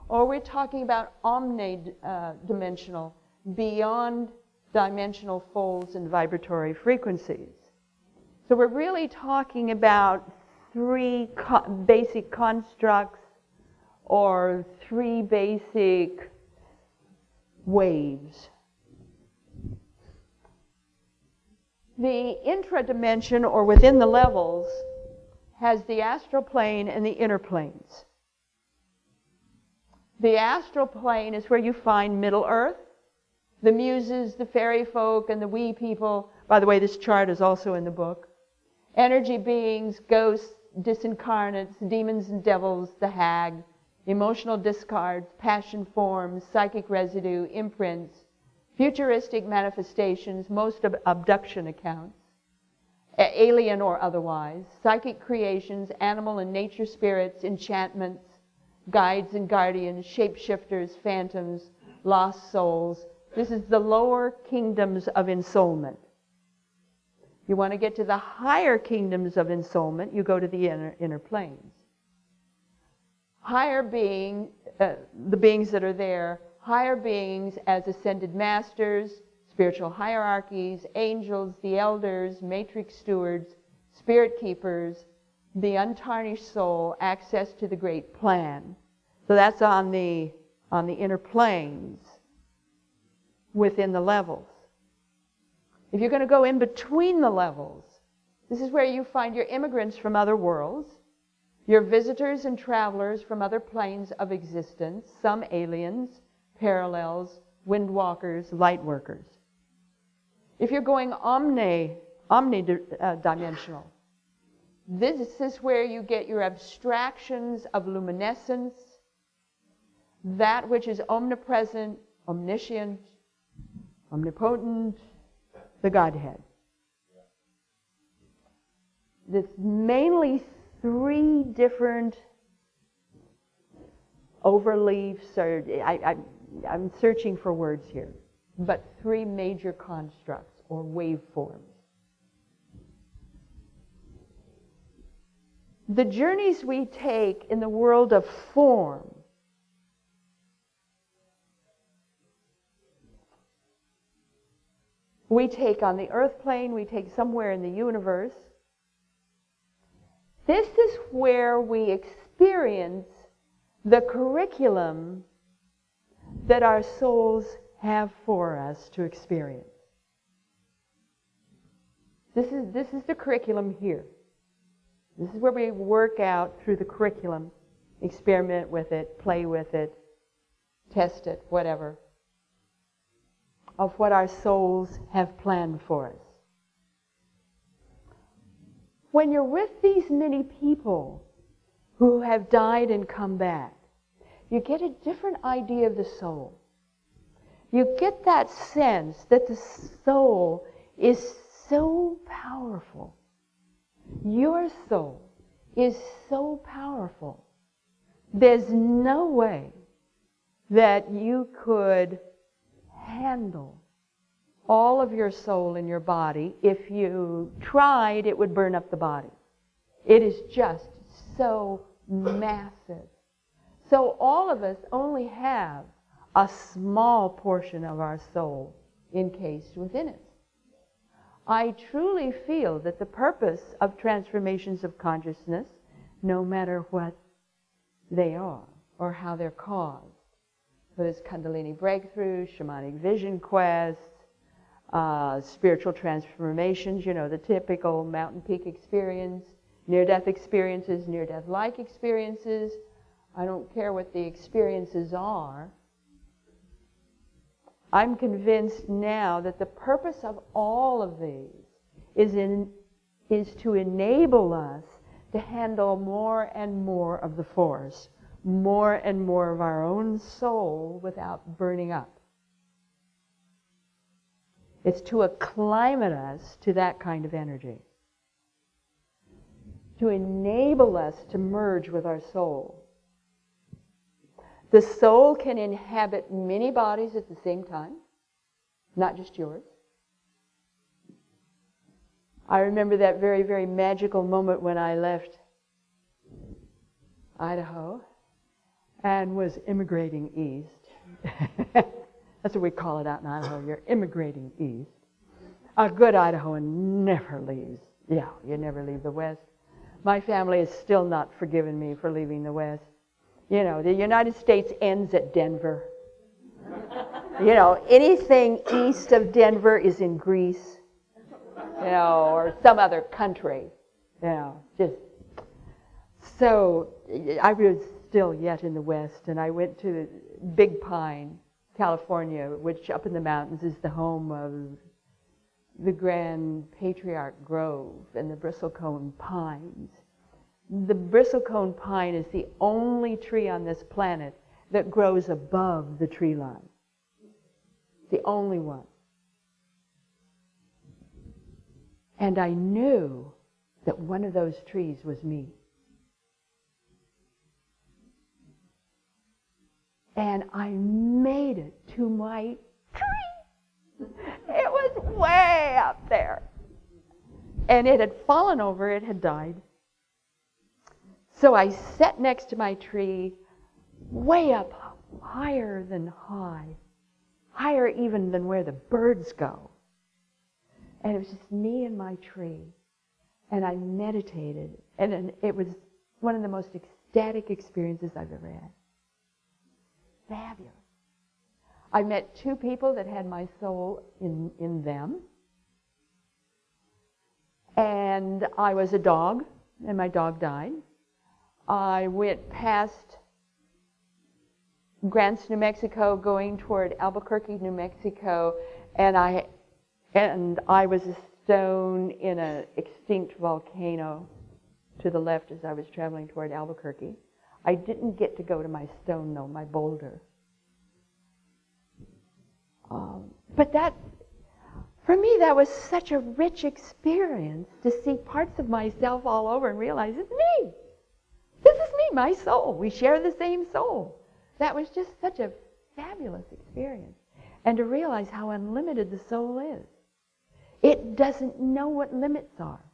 or we're talking about omni-dimensional, beyond dimensional folds and vibratory frequencies. So we're really talking about three basic constructs or three basic waves. The intra-dimension, or within the levels, has the astral plane and the inner planes. The astral plane is where you find Middle Earth, the muses, the fairy folk, and the wee people. By the way, this chart is also in the book. Energy beings, ghosts, disincarnates, demons and devils, the hag, emotional discards, passion forms, psychic residue, imprints, futuristic manifestations, most of abduction accounts, alien or otherwise, psychic creations, animal and nature spirits, enchantments, guides and guardians, shapeshifters, phantoms, lost souls. This is the lower kingdoms of ensoulment. You want to get to the higher kingdoms of ensoulment, you go to the inner planes. Higher being, the beings that are there, higher beings as ascended masters, spiritual hierarchies, angels, the elders, matrix stewards, spirit keepers, the untarnished soul, access to the great plan. So that's on the inner planes within the levels. If you're going to go in between the levels, this is where you find your immigrants from other worlds, your visitors and travelers from other planes of existence, some aliens, parallels, windwalkers, light workers. If you're going omni-dimensional, this is where you get your abstractions of luminescence, that which is omnipresent, omniscient, omnipotent, the Godhead. It's mainly three different overleafs, or I'm searching for words here, but three major constructs or waveforms. The journeys we take in the world of form we take on the earth plane, we take somewhere in the universe. This is where we experience experience the curriculum that our souls have for us to experience. This is the curriculum here. This is where we work out through the curriculum, experiment with it, play with it, test it, whatever, of what our souls have planned for us. When you're with these many people who have died and come back, you get a different idea of the soul. You get that sense that the soul is so powerful. Your soul is so powerful. There's no way that you could handle all of your soul in your body. If you tried, it would burn up the body. It is just so massive. So all of us only have a small portion of our soul encased within us. I truly feel that the purpose of transformations of consciousness, no matter what they are or how they're caused, whether it's Kundalini breakthroughs, shamanic vision quests, spiritual transformations, the typical mountain peak experience, near-death experiences, near-death-like experiences. I don't care what the experiences are. I'm convinced now that the purpose of all of these is to enable us to handle more and more of the force, more and more of our own soul without burning up. It's to acclimate us to that kind of energy, to enable us to merge with our soul. The soul can inhabit many bodies at the same time, not just yours. I remember that very, very magical moment when I left Idaho and was immigrating east. That's what we call it out in Idaho. You're immigrating east. A good Idahoan never leaves. Yeah, you never leave the West. My family has still not forgiven me for leaving the West. The United States ends at Denver. Anything east of Denver is in Greece, or some other country, just. So I was still yet in the West, and I went to Big Pine, California, which up in the mountains is the home of the Grand Patriarch Grove and the bristlecone pines. The bristlecone pine is the only tree on this planet that grows above the tree line. The only one. And I knew that one of those trees was me. And I made it to my tree. It was way up there. And it had fallen over, it had died. So I sat next to my tree, way up, higher than high, higher even than where the birds go. And it was just me and my tree. And I meditated. And it was one of the most ecstatic experiences I've ever had. Fabulous. I met two people that had my soul in them. And I was a dog, and my dog died. I went past Grants, New Mexico, going toward Albuquerque, New Mexico, and I was a stone in an extinct volcano to the left as I was traveling toward Albuquerque. I didn't get to go to my stone, though, my boulder. But that, for me, that was such a rich experience to see parts of myself all over and realize it's me. This is me, my soul. We share the same soul. That was just such a fabulous experience. And to realize how unlimited the soul is. It doesn't know what limits are.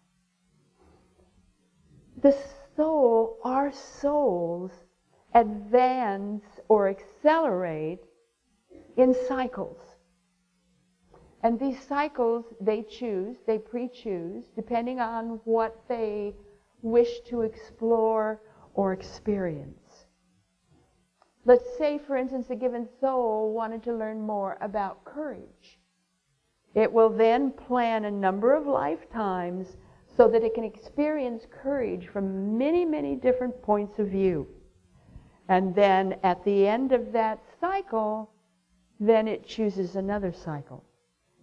The soul, our souls, advance or accelerate in cycles. And these cycles, they pre-choose, depending on what they wish to explore or experience. Let's say, for instance, a given soul wanted to learn more about courage. It will then plan a number of lifetimes so that it can experience courage from many, many different points of view. And then at the end of that cycle, then it chooses another cycle.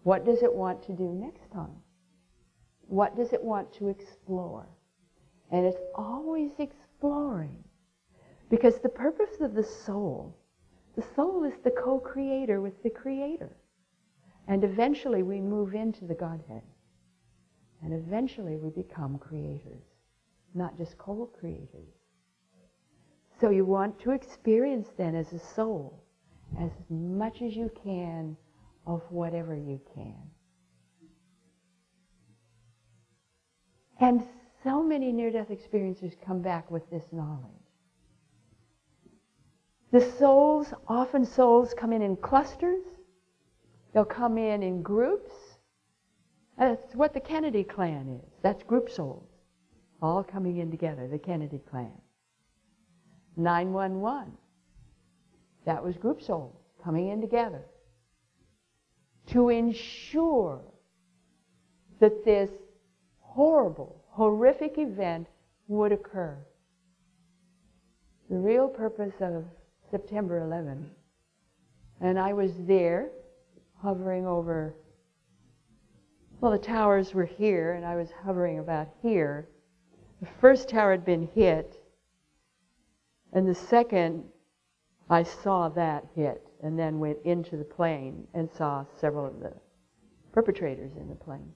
What does it want to do next time? What does it want to explore? And it's always exploring. Because the purpose of the soul is the co-creator with the Creator. And eventually we move into the Godhead. And eventually we become creators, not just co-creators. So you want to experience then as a soul as much as you can of whatever you can. And so many near-death experiencers come back with this knowledge. The souls, often souls come in clusters. They'll come in groups. That's what the Kennedy clan is. That's group souls, all coming in together, the Kennedy clan. 911, that was group souls coming in together to ensure that this horrible, horrific event would occur. The real purpose of September 11, and I was there hovering over, well, the towers were here, and I was hovering about here. The first tower had been hit, and the second, I saw that hit, and then went into the plane and saw several of the perpetrators in the plane.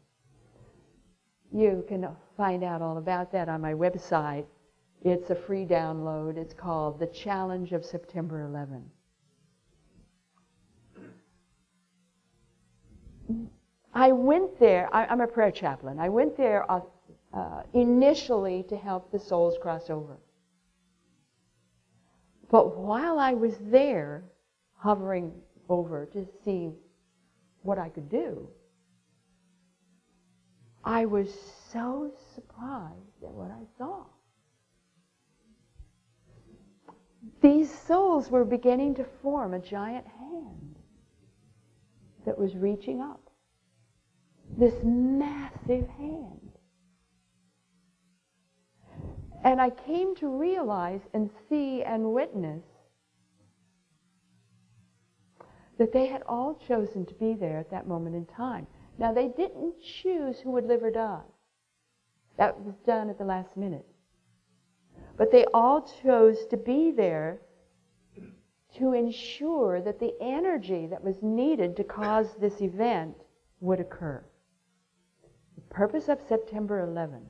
You can find out all about that on my website. It's a free download. It's called The Challenge of September 11. I went there, I'm a prayer chaplain. I went there initially to help the souls cross over. But while I was there, hovering over to see what I could do, I was so surprised at what I saw. These souls were beginning to form a giant hand that was reaching up. This massive hand. And I came to realize and see and witness that they had all chosen to be there at that moment in time. Now, they didn't choose who would live or die. That was done at the last minute. But they all chose to be there to ensure that the energy that was needed to cause this event would occur. The purpose of September 11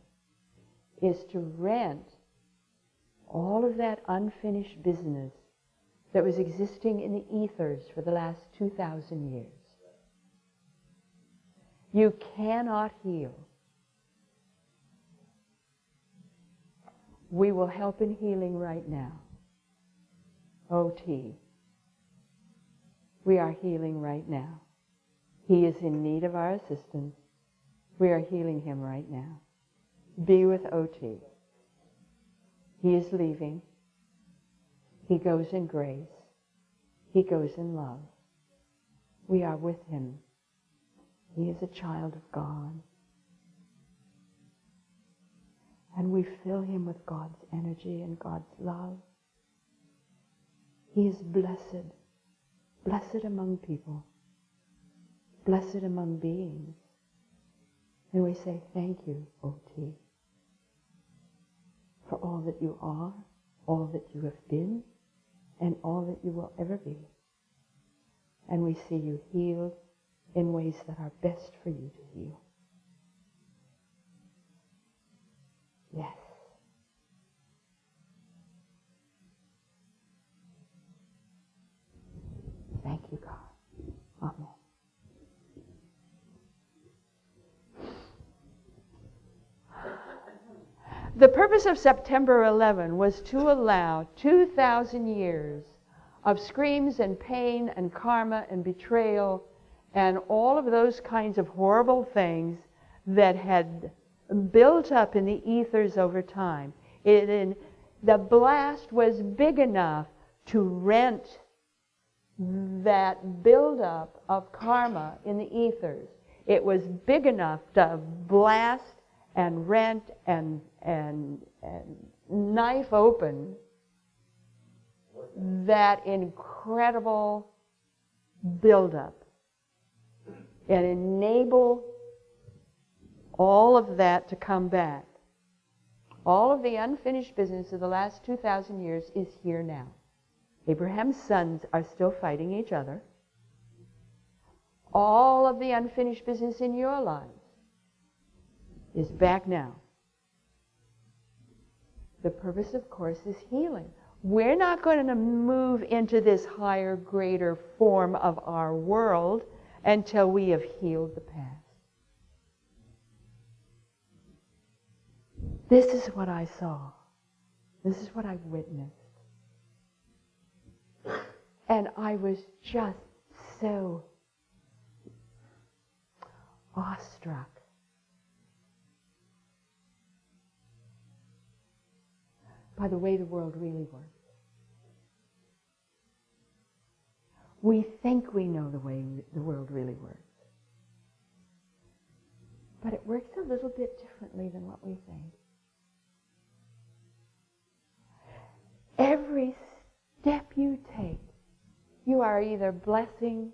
is to rent all of that unfinished business that was existing in the ethers for the last 2,000 years. You cannot heal. We will help in healing right now. OT. We are healing right now. He is in need of our assistance. We are healing him right now. Be with OT. He is leaving. He goes in grace. He goes in love. We are with him. He is a child of God. And we fill him with God's energy and God's love. He is blessed. Blessed among people. Blessed among beings. And we say, thank you, OT, for all that you are, all that you have been, and all that you will ever be. And we see you healed in ways that are best for you to heal. Yes. Thank you, God. Amen. The purpose of September 11 was to allow 2,000 years of screams and pain and karma and betrayal and all of those kinds of horrible things that had built up in the ethers over time. It The blast was big enough to rent that buildup of karma in the ethers. It was big enough to blast and rent and knife open that incredible buildup and enable all of that to come back. All of the unfinished business of the last 2,000 years is here now. Abraham's sons are still fighting each other. All of the unfinished business in your lives is back now. The purpose, of course, is healing. We're not going to move into this higher, greater form of our world until we have healed the past. This is what I saw. This is what I witnessed. And I was just so awestruck. By the way the world really works. We think we know the way the world really works. But it works a little bit differently than what we think. Every step you take, you are either blessing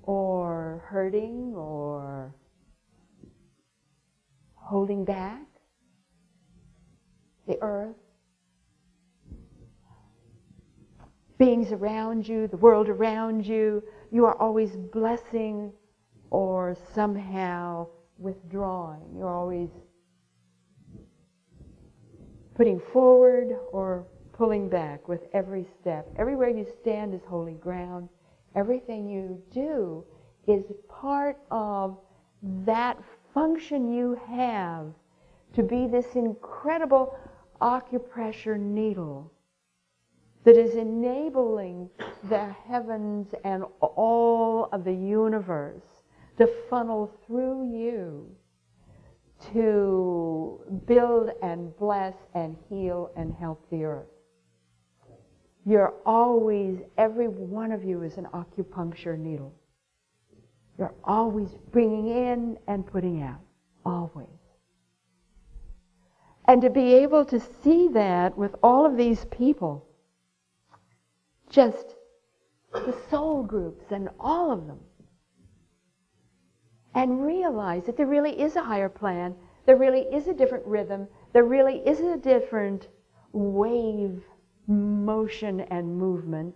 or hurting or holding back the earth, beings around you, the world around you. You are always blessing or somehow withdrawing. You're always putting forward or pulling back with every step. Everywhere you stand is holy ground. Everything you do is part of that function you have to be this incredible acupressure needle that is enabling the heavens and all of the universe to funnel through you to build and bless and heal and help the earth. You're always, every one of you is an acupuncture needle. You're always bringing in and putting out, always. And to be able to see that with all of these people, just the soul groups and all of them, and realize that there really is a higher plan, there really is a different rhythm, there really is a different wave, motion, and movement,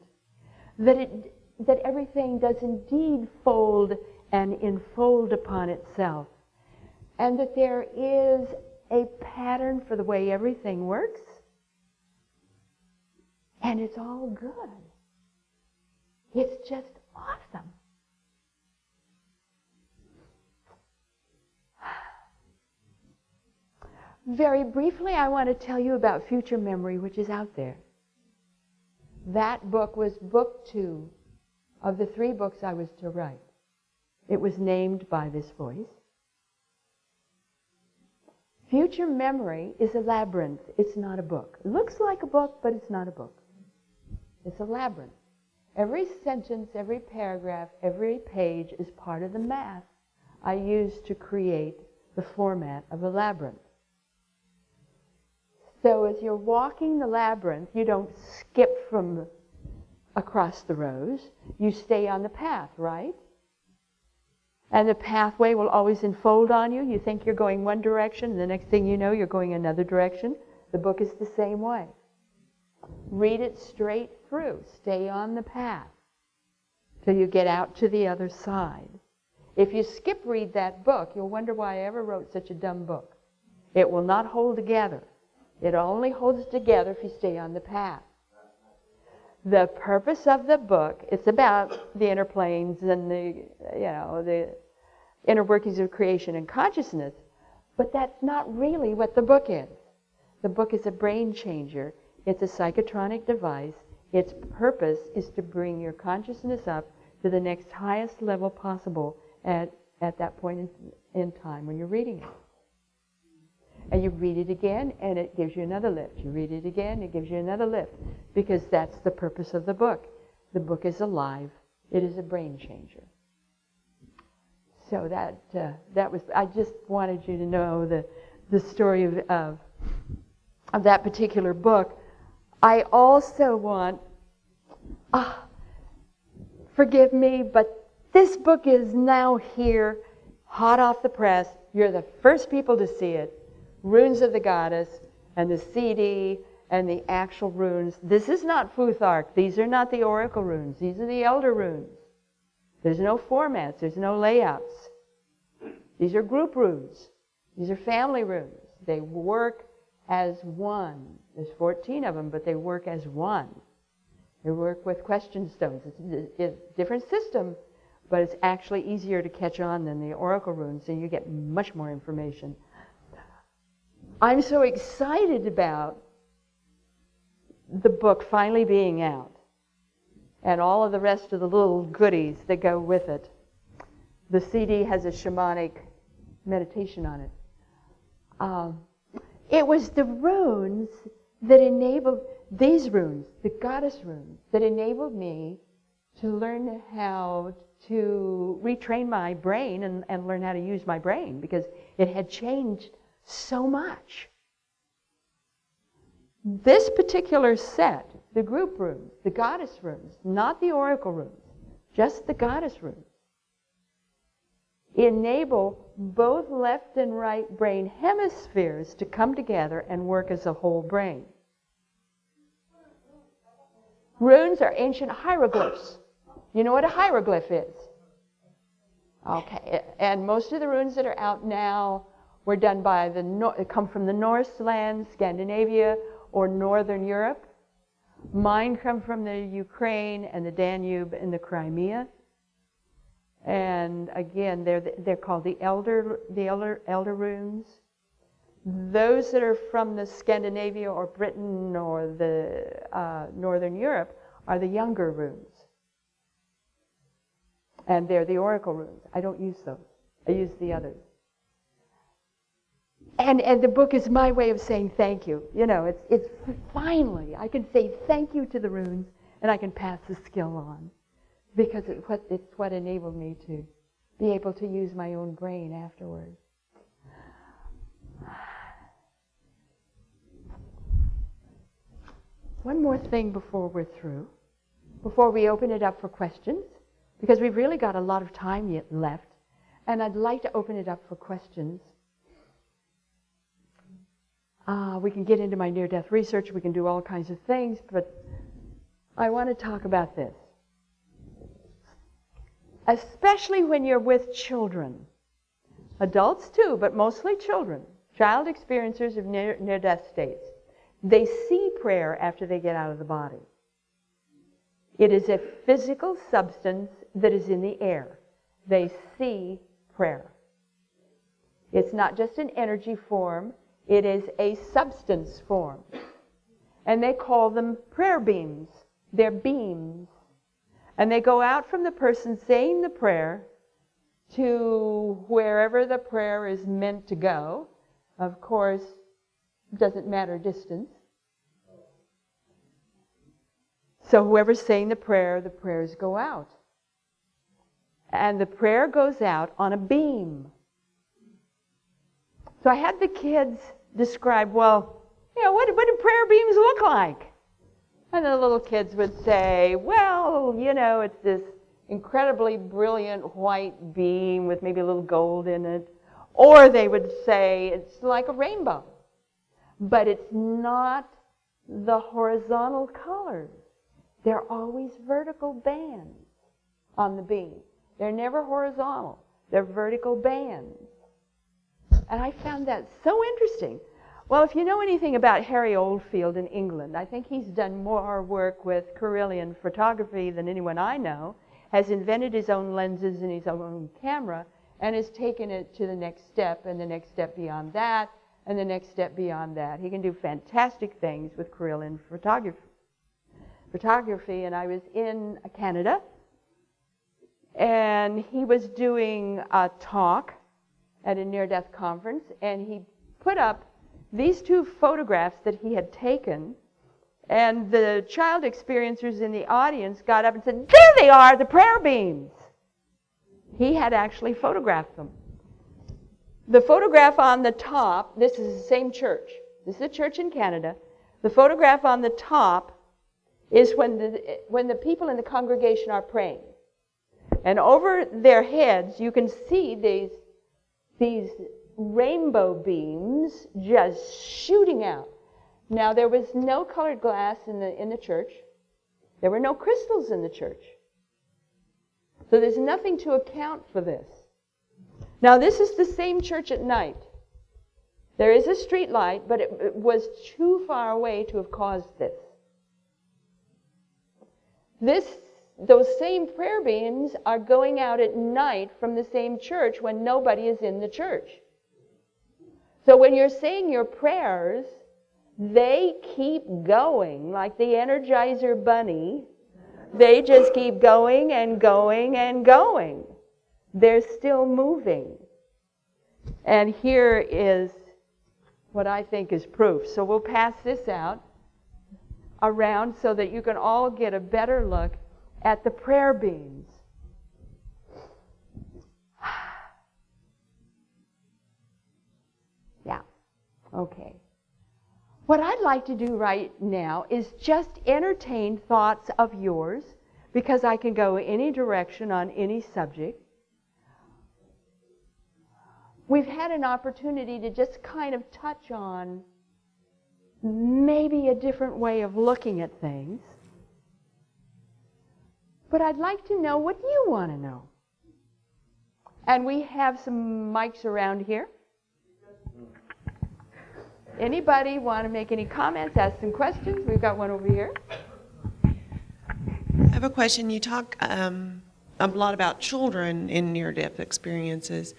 that everything does indeed fold and enfold upon itself, and that there is a pattern for the way everything works, and it's all good. It's just awesome. Very briefly, I want to tell you about future memory, which is out there. That book was book 2 of the 3 books I was to write. It was named by this voice. Future memory is a labyrinth. It's not a book. It looks like a book, but it's not a book. It's a labyrinth. Every sentence, every paragraph, every page is part of the math I used to create the format of a labyrinth. So as you're walking the labyrinth, you don't skip from across the rows. You stay on the path, right? And the pathway will always enfold on you. You think you're going one direction, and the next thing you know, you're going another direction. The book is the same way. Read it straight through. Stay on the path till you get out to the other side. If you skip read that book, you'll wonder why I ever wrote such a dumb book. It will not hold together. It only holds together if you stay on the path. The purpose of the book, it's about the inner planes and the inner workings of creation and consciousness, but that's not really what the book is. The book is a brain changer. It's a psychotronic device. Its purpose is to bring your consciousness up to the next highest level possible at that point in time when you're reading it. And you read it again, and it gives you another lift. You read it again, it gives you another lift. Because that's the purpose of the book. The book is alive. It is a brain changer. So that was, I just wanted you to know the story of that particular book. I also want, forgive me, but this book is now here, hot off the press. You're the first people to see it. Runes of the Goddess, and the CD, and the actual runes. This is not Futhark. These are not the oracle runes. These are the elder runes. There's no formats. There's no layouts. These are group runes. These are family runes. They work as one. There's 14 of them, but they work as one. They work with question stones. It's a different system, but it's actually easier to catch on than the oracle runes, and you get much more information. I'm so excited about the book finally being out and all of the rest of the little goodies that go with it. The CD has a shamanic meditation on it. It was the runes that enabled, these runes, the goddess runes, that enabled me to learn how to retrain my brain and learn how to use my brain, because it had changed so much. This particular set, the group runes, the goddess runes, not the oracle runes, just the goddess runes, enable both left and right brain hemispheres to come together and work as a whole brain. Runes are ancient hieroglyphs. You know what a hieroglyph is? Okay, and most of the runes that are out now were done by come from the Norse land, Scandinavia, or Northern Europe. Mine come from the Ukraine and the Danube and the Crimea. And again, they're called the elder runes. Those that are from the Scandinavia or Britain or the Northern Europe are the younger runes. And they're the oracle runes. I don't use those. I use the others. And the book is my way of saying thank you. You know, it's finally, I can say thank you to the runes, and I can pass the skill on. Because it's what enabled me to be able to use my own brain afterwards. One more thing before we're through, before we open it up for questions, because we've really got a lot of time yet left, and I'd like to open it up for questions. We can get into my near-death research, we can do all kinds of things, but I want to talk about this. Especially when you're with children. Adults too, but mostly children. Child experiencers of near-death states. They see prayer after they get out of the body. It is a physical substance that is in the air. They see prayer. It's not just an energy form. It is a substance form. And they call them prayer beams. They're beams. And they go out from the person saying the prayer to wherever the prayer is meant to go. Of course, it doesn't matter distance. So whoever's saying the prayers go out. And the prayer goes out on a beam. So I had the kids describe, well, you know, what do prayer beams look like? And the little kids would say, well, you know, it's this incredibly brilliant white beam with maybe a little gold in it. Or they would say it's like a rainbow. But it's not the horizontal colors. They're always vertical bands on the beam. They're never horizontal. They're vertical bands. And I found that so interesting. Well, if you know anything about Harry Oldfield in England, I think he's done more work with Carillion photography than anyone I know, has invented his own lenses and his own camera, and has taken it to the next step, and the next step beyond that, and the next step beyond that. He can do fantastic things with Carillion photography. And I was in Canada, and he was doing a talk at a near-death conference, and he put up these two photographs that he had taken, and the child experiencers in the audience got up and said, "There they are, the prayer beams." He had actually photographed them. The photograph on the top, this is the same church. This is a church in Canada. The photograph on the top is when the people in the congregation are praying. And over their heads, you can see these rainbow beams just shooting out. Now, there was no colored glass in the church. There were no crystals in the church. So there's nothing to account for this. Now, this is the same church at night. There is a street light, but it was too far away to have caused this. Those same prayer beams are going out at night from the same church when nobody is in the church. So when you're saying your prayers, they keep going like the Energizer Bunny. They just keep going and going and going. They're still moving. And here is what I think is proof. So we'll pass this out around so that you can all get a better look at the prayer beams. Yeah, okay. What I'd like to do right now is just entertain thoughts of yours, because I can go any direction on any subject. We've had an opportunity to just kind of touch on maybe a different way of looking at things. But I'd like to know what you want to know. And we have some mics around here. Anybody want to make any comments, ask some questions? We've got one over here. I have a question. You talk a lot about children in near-death experiences.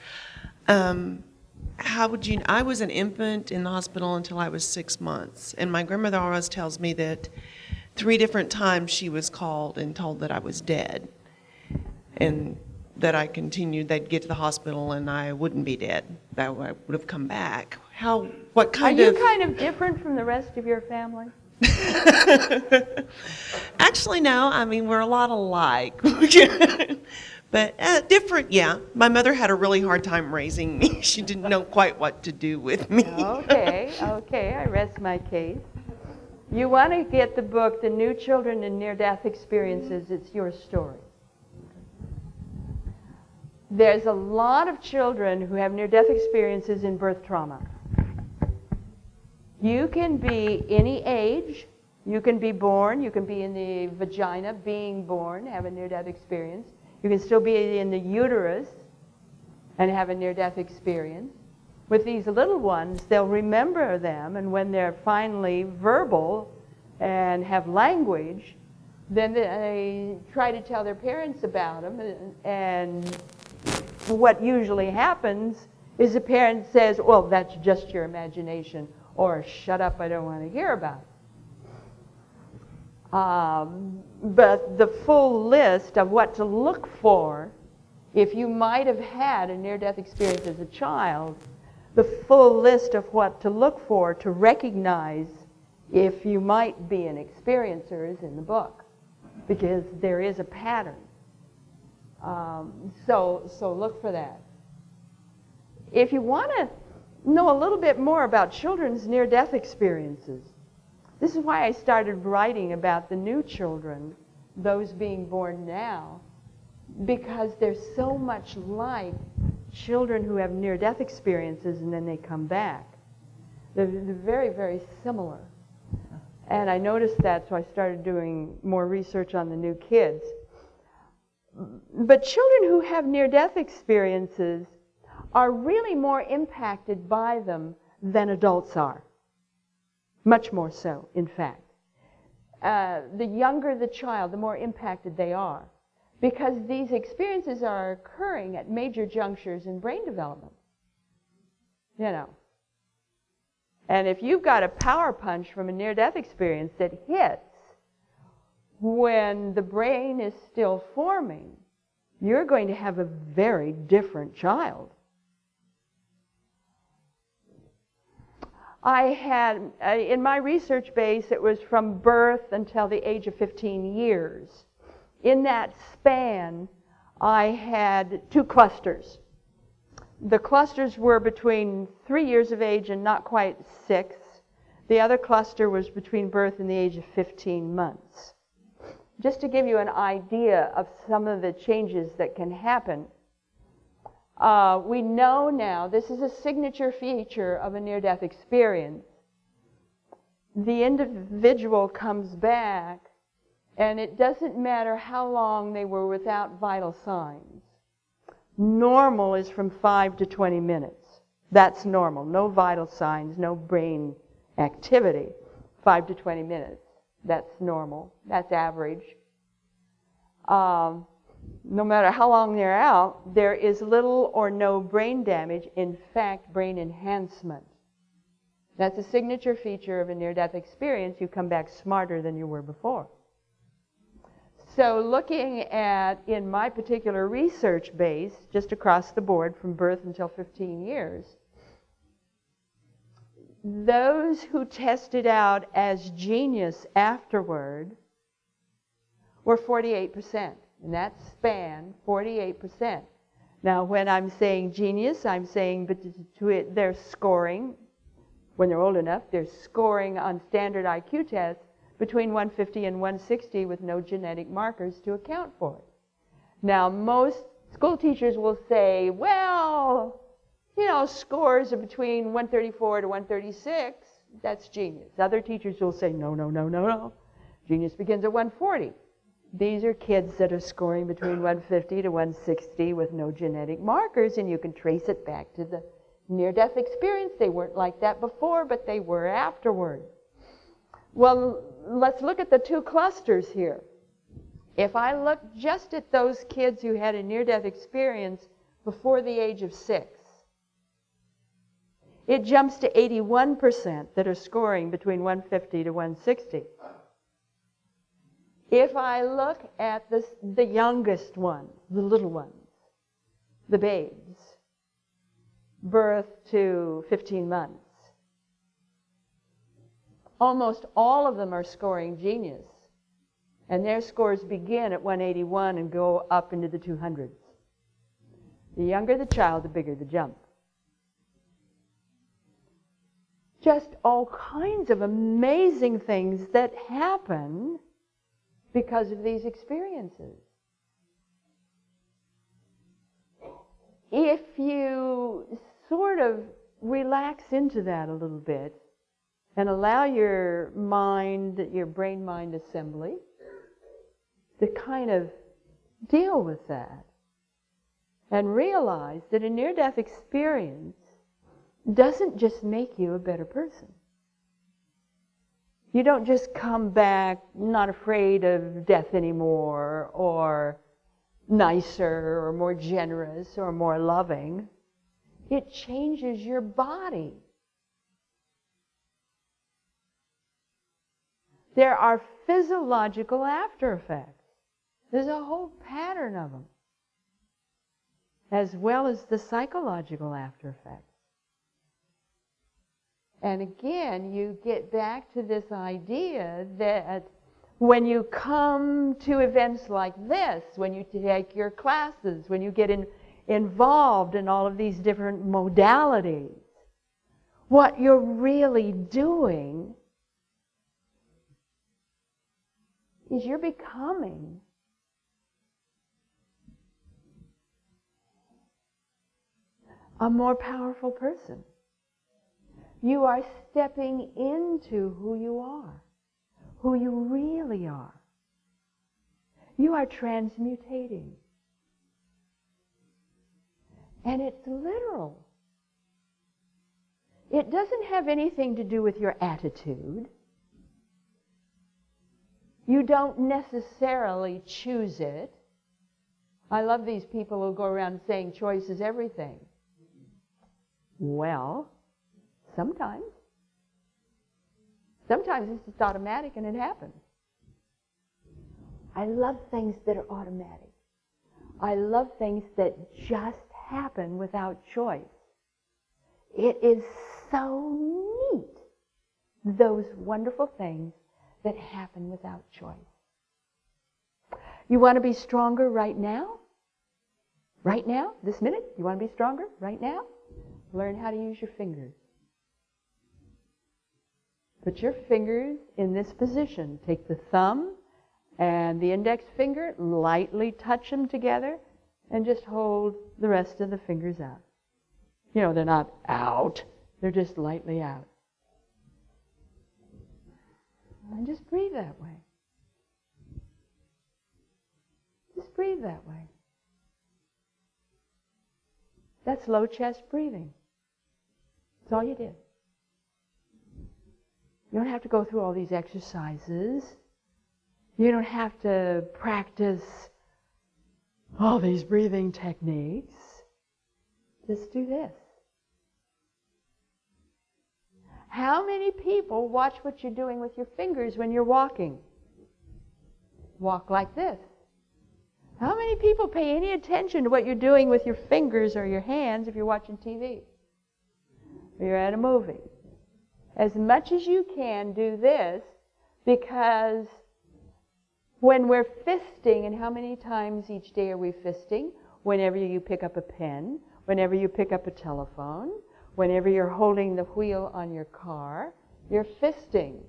How would you? I was an infant in the hospital until I was 6 months, and my grandmother always tells me that 3 different times she was called and told that I was dead, and that I continued. They'd get to the hospital and I wouldn't be dead. That I would have come back. What kind of? Are you kind of different from the rest of your family? Actually, no. I mean, we're a lot alike. But different, yeah. My mother had a really hard time raising me. She didn't know quite what to do with me. Okay, I rest my case. You want to get the book, The New Children in Near-Death Experiences, It's Your Story. There's a lot of children who have near-death experiences in birth trauma. You can be any age. You can be born. You can be in the vagina, being born, have a near-death experience. You can still be in the uterus and have a near-death experience. With these little ones, they'll remember them, and when they're finally verbal and have language, then they try to tell their parents about them, and what usually happens is the parent says, "Well, that's just your imagination," or "Shut up, I don't want to hear about it." But the full list of what to look for if you might have had a near-death experience as a child, the full list of what to look for to recognize if you might be an experiencer is in the book, because there is a pattern. So look for that. If you want to know a little bit more about children's near-death experiences, this is why I started writing about the new children, those being born now, because they're so much like children who have near-death experiences and then they come back. They're very, very similar. And I noticed that, so I started doing more research on the new kids. But children who have near-death experiences are really more impacted by them than adults are. Much more so, in fact. The younger the child, the more impacted they are, because these experiences are occurring at major junctures in brain development. You know. And if you've got a power punch from a near-death experience that hits when the brain is still forming, you're going to have a very different child. I had, in my research base, it was from birth until the age of 15 years. In that span, I had 2 clusters. The clusters were between 3 years of age and not quite 6. The other cluster was between birth and the age of 15 months. Just to give you an idea of some of the changes that can happen, we know now, this is a signature feature of a near-death experience. The individual comes back, and it doesn't matter how long they were without vital signs. Normal is from 5 to 20 minutes. That's normal. No vital signs, no brain activity. 5 to 20 minutes. That's normal. That's average. No matter how long they're out, there is little or no brain damage. In fact, brain enhancement. That's a signature feature of a near-death experience. You come back smarter than you were before. So looking at, in my particular research base, just across the board from birth until 15 years, those who tested out as genius afterward were 48%. In that span, 48%. Now, when I'm saying genius, I'm saying they're scoring, when they're old enough, they're scoring on standard IQ tests between 150 and 160 with no genetic markers to account for it. Now, most school teachers will say, well, you know, scores are between 134 to 136. That's genius. Other teachers will say, no, no, no, no, no. Genius begins at 140. These are kids that are scoring between 150 to 160 with no genetic markers, and you can trace it back to the near-death experience. They weren't like that before, but they were afterward. Well, let's look at the 2 clusters here. If I look just at those kids who had a near-death experience before the age of 6, it jumps to 81% that are scoring between 150 to 160. If I look at the youngest ones, the little ones, the babes, birth to 15 months, almost all of them are scoring genius. And their scores begin at 181 and go up into the 200s. The younger the child, the bigger the jump. Just all kinds of amazing things that happen because of these experiences. If you sort of relax into that a little bit and allow your mind, your brain-mind assembly to kind of deal with that and realize that a near-death experience doesn't just make you a better person. You don't just come back not afraid of death anymore, or nicer, or more generous, or more loving. It changes your body. There are physiological after effects. There's a whole pattern of them, as well as the psychological after effects. And again, you get back to this idea that when you come to events like this, when you take your classes, when you get involved in all of these different modalities, what you're really doing is you're becoming a more powerful person. You are stepping into who you are, who you really are. You are transmutating. And it's literal. It doesn't have anything to do with your attitude. You don't necessarily choose it. I love these people who go around saying choice is everything. Well, sometimes. Sometimes it's just automatic and it happens. I love things that are automatic. I love things that just happen without choice. It is so neat. those wonderful things that happen without choice. You want to be stronger right now? Right now? This minute? You want to be stronger right now? Learn how to use your fingers. Put your fingers in this position. Take the thumb and the index finger, lightly touch them together, and just hold the rest of the fingers out. You know, they're not out. They're just lightly out. And just breathe that way. Just breathe that way. That's low chest breathing. That's all you did. You don't have to go through all these exercises. You don't have to practice all these breathing techniques. Just do this. How many people watch what you're doing with your fingers when you're walking? Walk like this. How many people pay any attention to what you're doing with your fingers or your hands if you're watching TV? Or you're at a movie? As much as you can, do this, because when we're fisting, and how many times each day are we fisting? Whenever you pick up a pen, whenever you pick up a telephone, whenever you're holding the wheel on your car, you're fisting.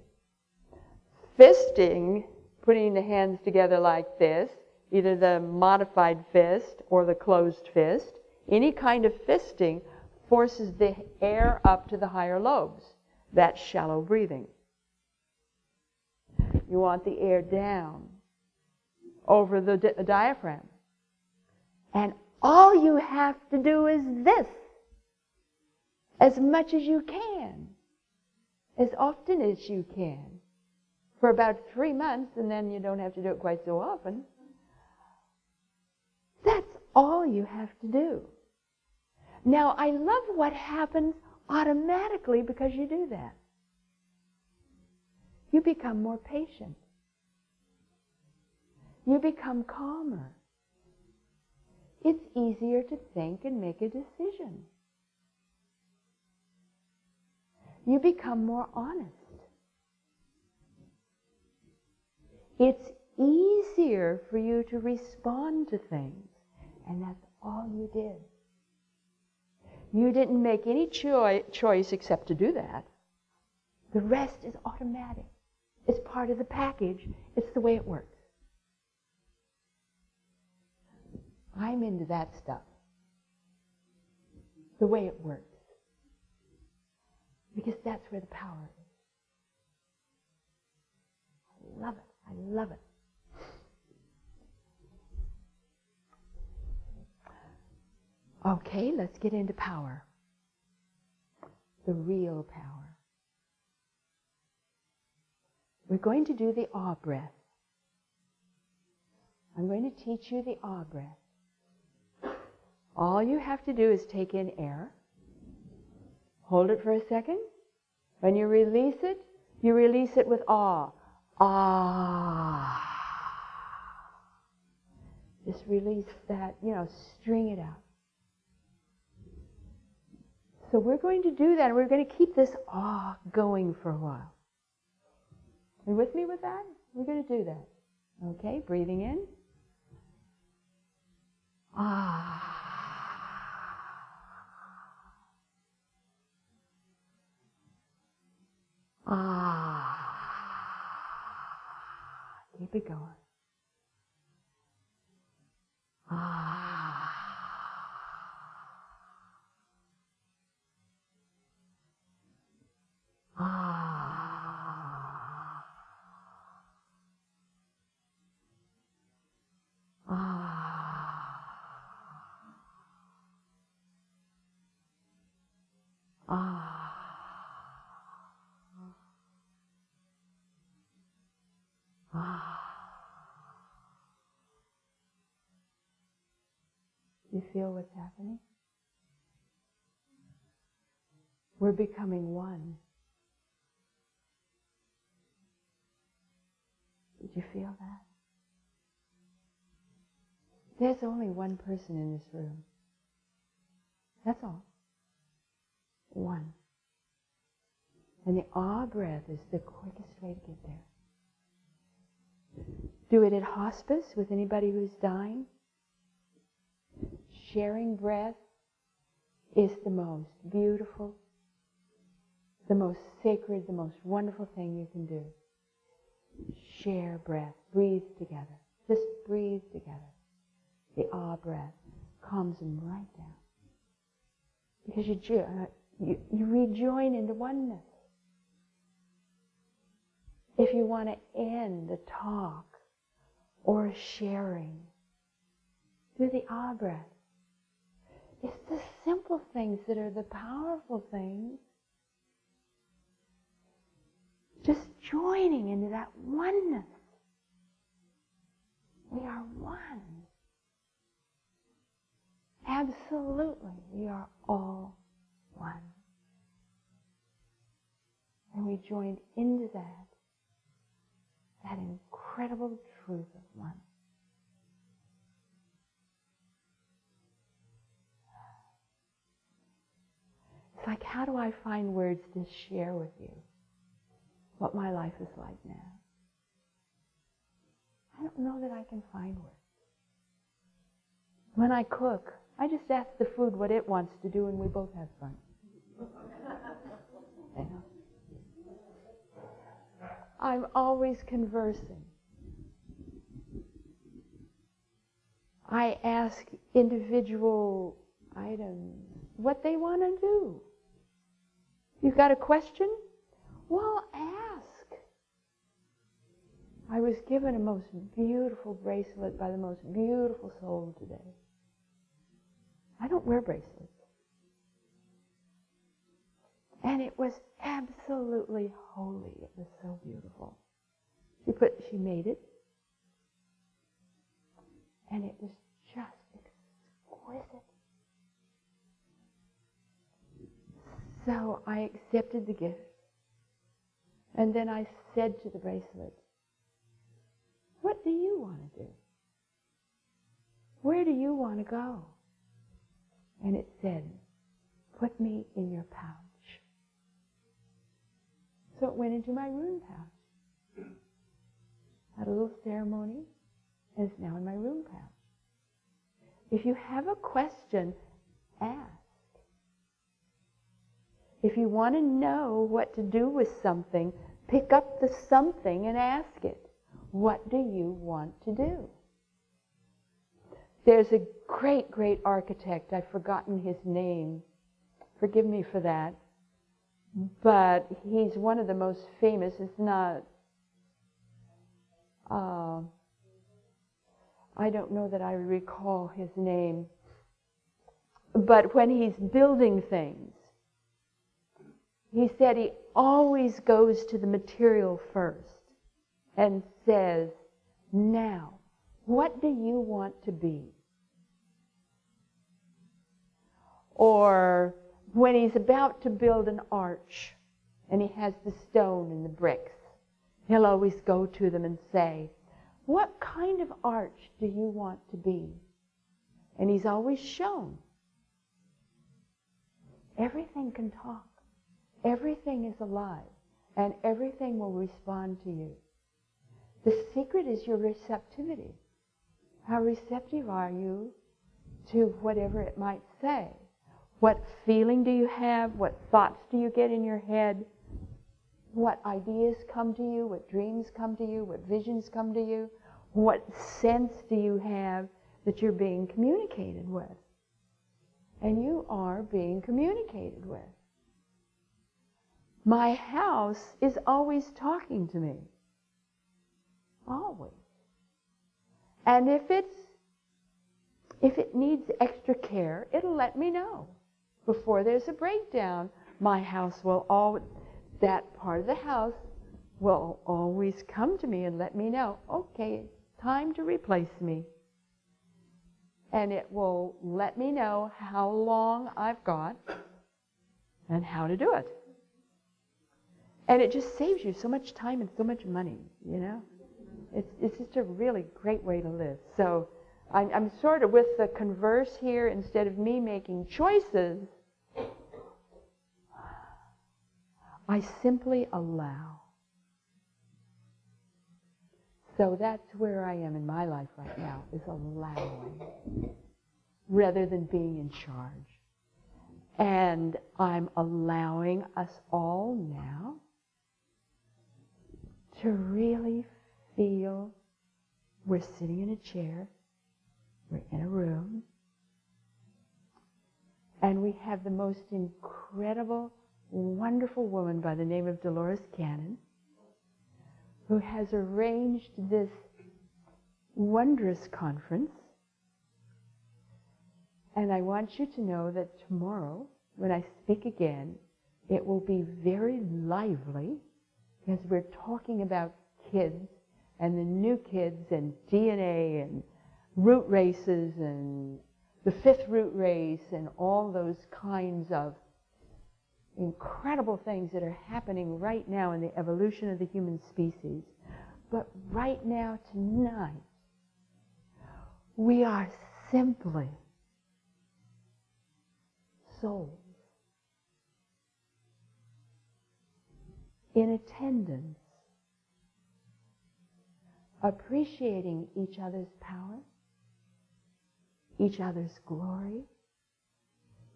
Fisting, putting the hands together like this, either the modified fist or the closed fist, any kind of fisting forces the air up to the higher lobes. That's shallow breathing. You want the air down over the diaphragm. And all you have to do is this, as much as you can, as often as you can, for about 3 months, and then you don't have to do it quite so often. That's all you have to do. Now, I love what happens automatically because you do that. You become more patient. You become calmer. It's easier to think and make a decision. You become more honest. It's easier for you to respond to things, and that's all you did. You didn't make any choice except to do that. The rest is automatic. It's part of the package. It's the way it works. I'm into that stuff. The way it works. Because that's where the power is. I love it. I love it. Okay, let's get into power. The real power. We're going to do the ah breath. I'm going to teach you the ah breath. All you have to do is take in air. Hold it for a second. When you release it with ah. Ah. Just release that, string it out. So we're going to do that, and we're going to keep this ah going for a while. Are you with me with that? We're going to do that. Okay, breathing in. Ah. Ah. Keep it going. Ah. Ah. Ah. Ah. Ah. You feel what's happening? We're becoming one. Did you feel that? There's only one person in this room. That's all. One. And the ah breath is the quickest way to get there. Do it at hospice with anybody who's dying. Sharing breath is the most beautiful, the most sacred, the most wonderful thing you can do. Share breath. Breathe together. Just breathe together. The ah breath calms them right down. Because you rejoin into oneness. If you want to end a talk or a sharing, do the ah breath. It's the simple things that are the powerful things. Just joining into that oneness. We are one. Absolutely, we are all one. And we joined into that incredible truth of one. It's like, how do I find words to share with you what my life is like now? I don't know that I can find words. When I cook, I just ask the food what it wants to do and we both have fun. You know? I'm always conversing. I ask individual items what they want to do. You've got a question? Well, ask. I was given a most beautiful bracelet by the most beautiful soul today. I don't wear bracelets. And it was absolutely holy. It was so beautiful. She made it. And it was just exquisite. So I accepted the gift. And then I said to the bracelet, what do you want to do? Where do you want to go? And it said, put me in your pouch. So it went into my room pouch. Had a little ceremony, and it's now in my room pouch. If you have a question, ask. If you want to know what to do with something, pick up the something and ask it. What do you want to do? There's a great, great architect. I've forgotten his name. Forgive me for that. But he's one of the most famous. It's not... I don't know that I recall his name. But when he's building things, he said he always goes to the material first and says, now, what do you want to be? Or when he's about to build an arch and he has the stone and the bricks, he'll always go to them and say, what kind of arch do you want to be? And he's always shown. Everything can talk. Everything is alive. And everything will respond to you. The secret is your receptivity. How receptive are you to whatever it might say? What feeling do you have? What thoughts do you get in your head? What ideas come to you? What dreams come to you? What visions come to you? What sense do you have that you're being communicated with? And you are being communicated with. My house is always talking to me. Always. And if it needs extra care, it'll let me know. Before there's a breakdown, my house will that part of the house will always come to me and let me know, okay, it's time to replace me. And it will let me know how long I've got and how to do it. And it just saves you so much time and so much money, you know. It's just a really great way to live. So I'm sort of with the converse here. Instead of me making choices, I simply allow. So that's where I am in my life right now, is allowing, rather than being in charge. And I'm allowing us all now to really feel we're sitting in a chair, we're in a room, and we have the most incredible, wonderful woman by the name of Dolores Cannon, who has arranged this wondrous conference. And I want you to know that tomorrow, when I speak again, it will be very lively, because we're talking about kids and the new kids and DNA and root races and the fifth root race and all those kinds of incredible things that are happening right now in the evolution of the human species. But right now, tonight, we are simply souls in attendance, appreciating each other's power, each other's glory,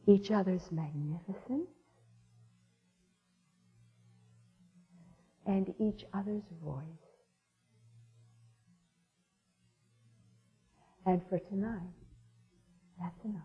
each other's magnificence, and each other's voice. And for tonight, that's enough.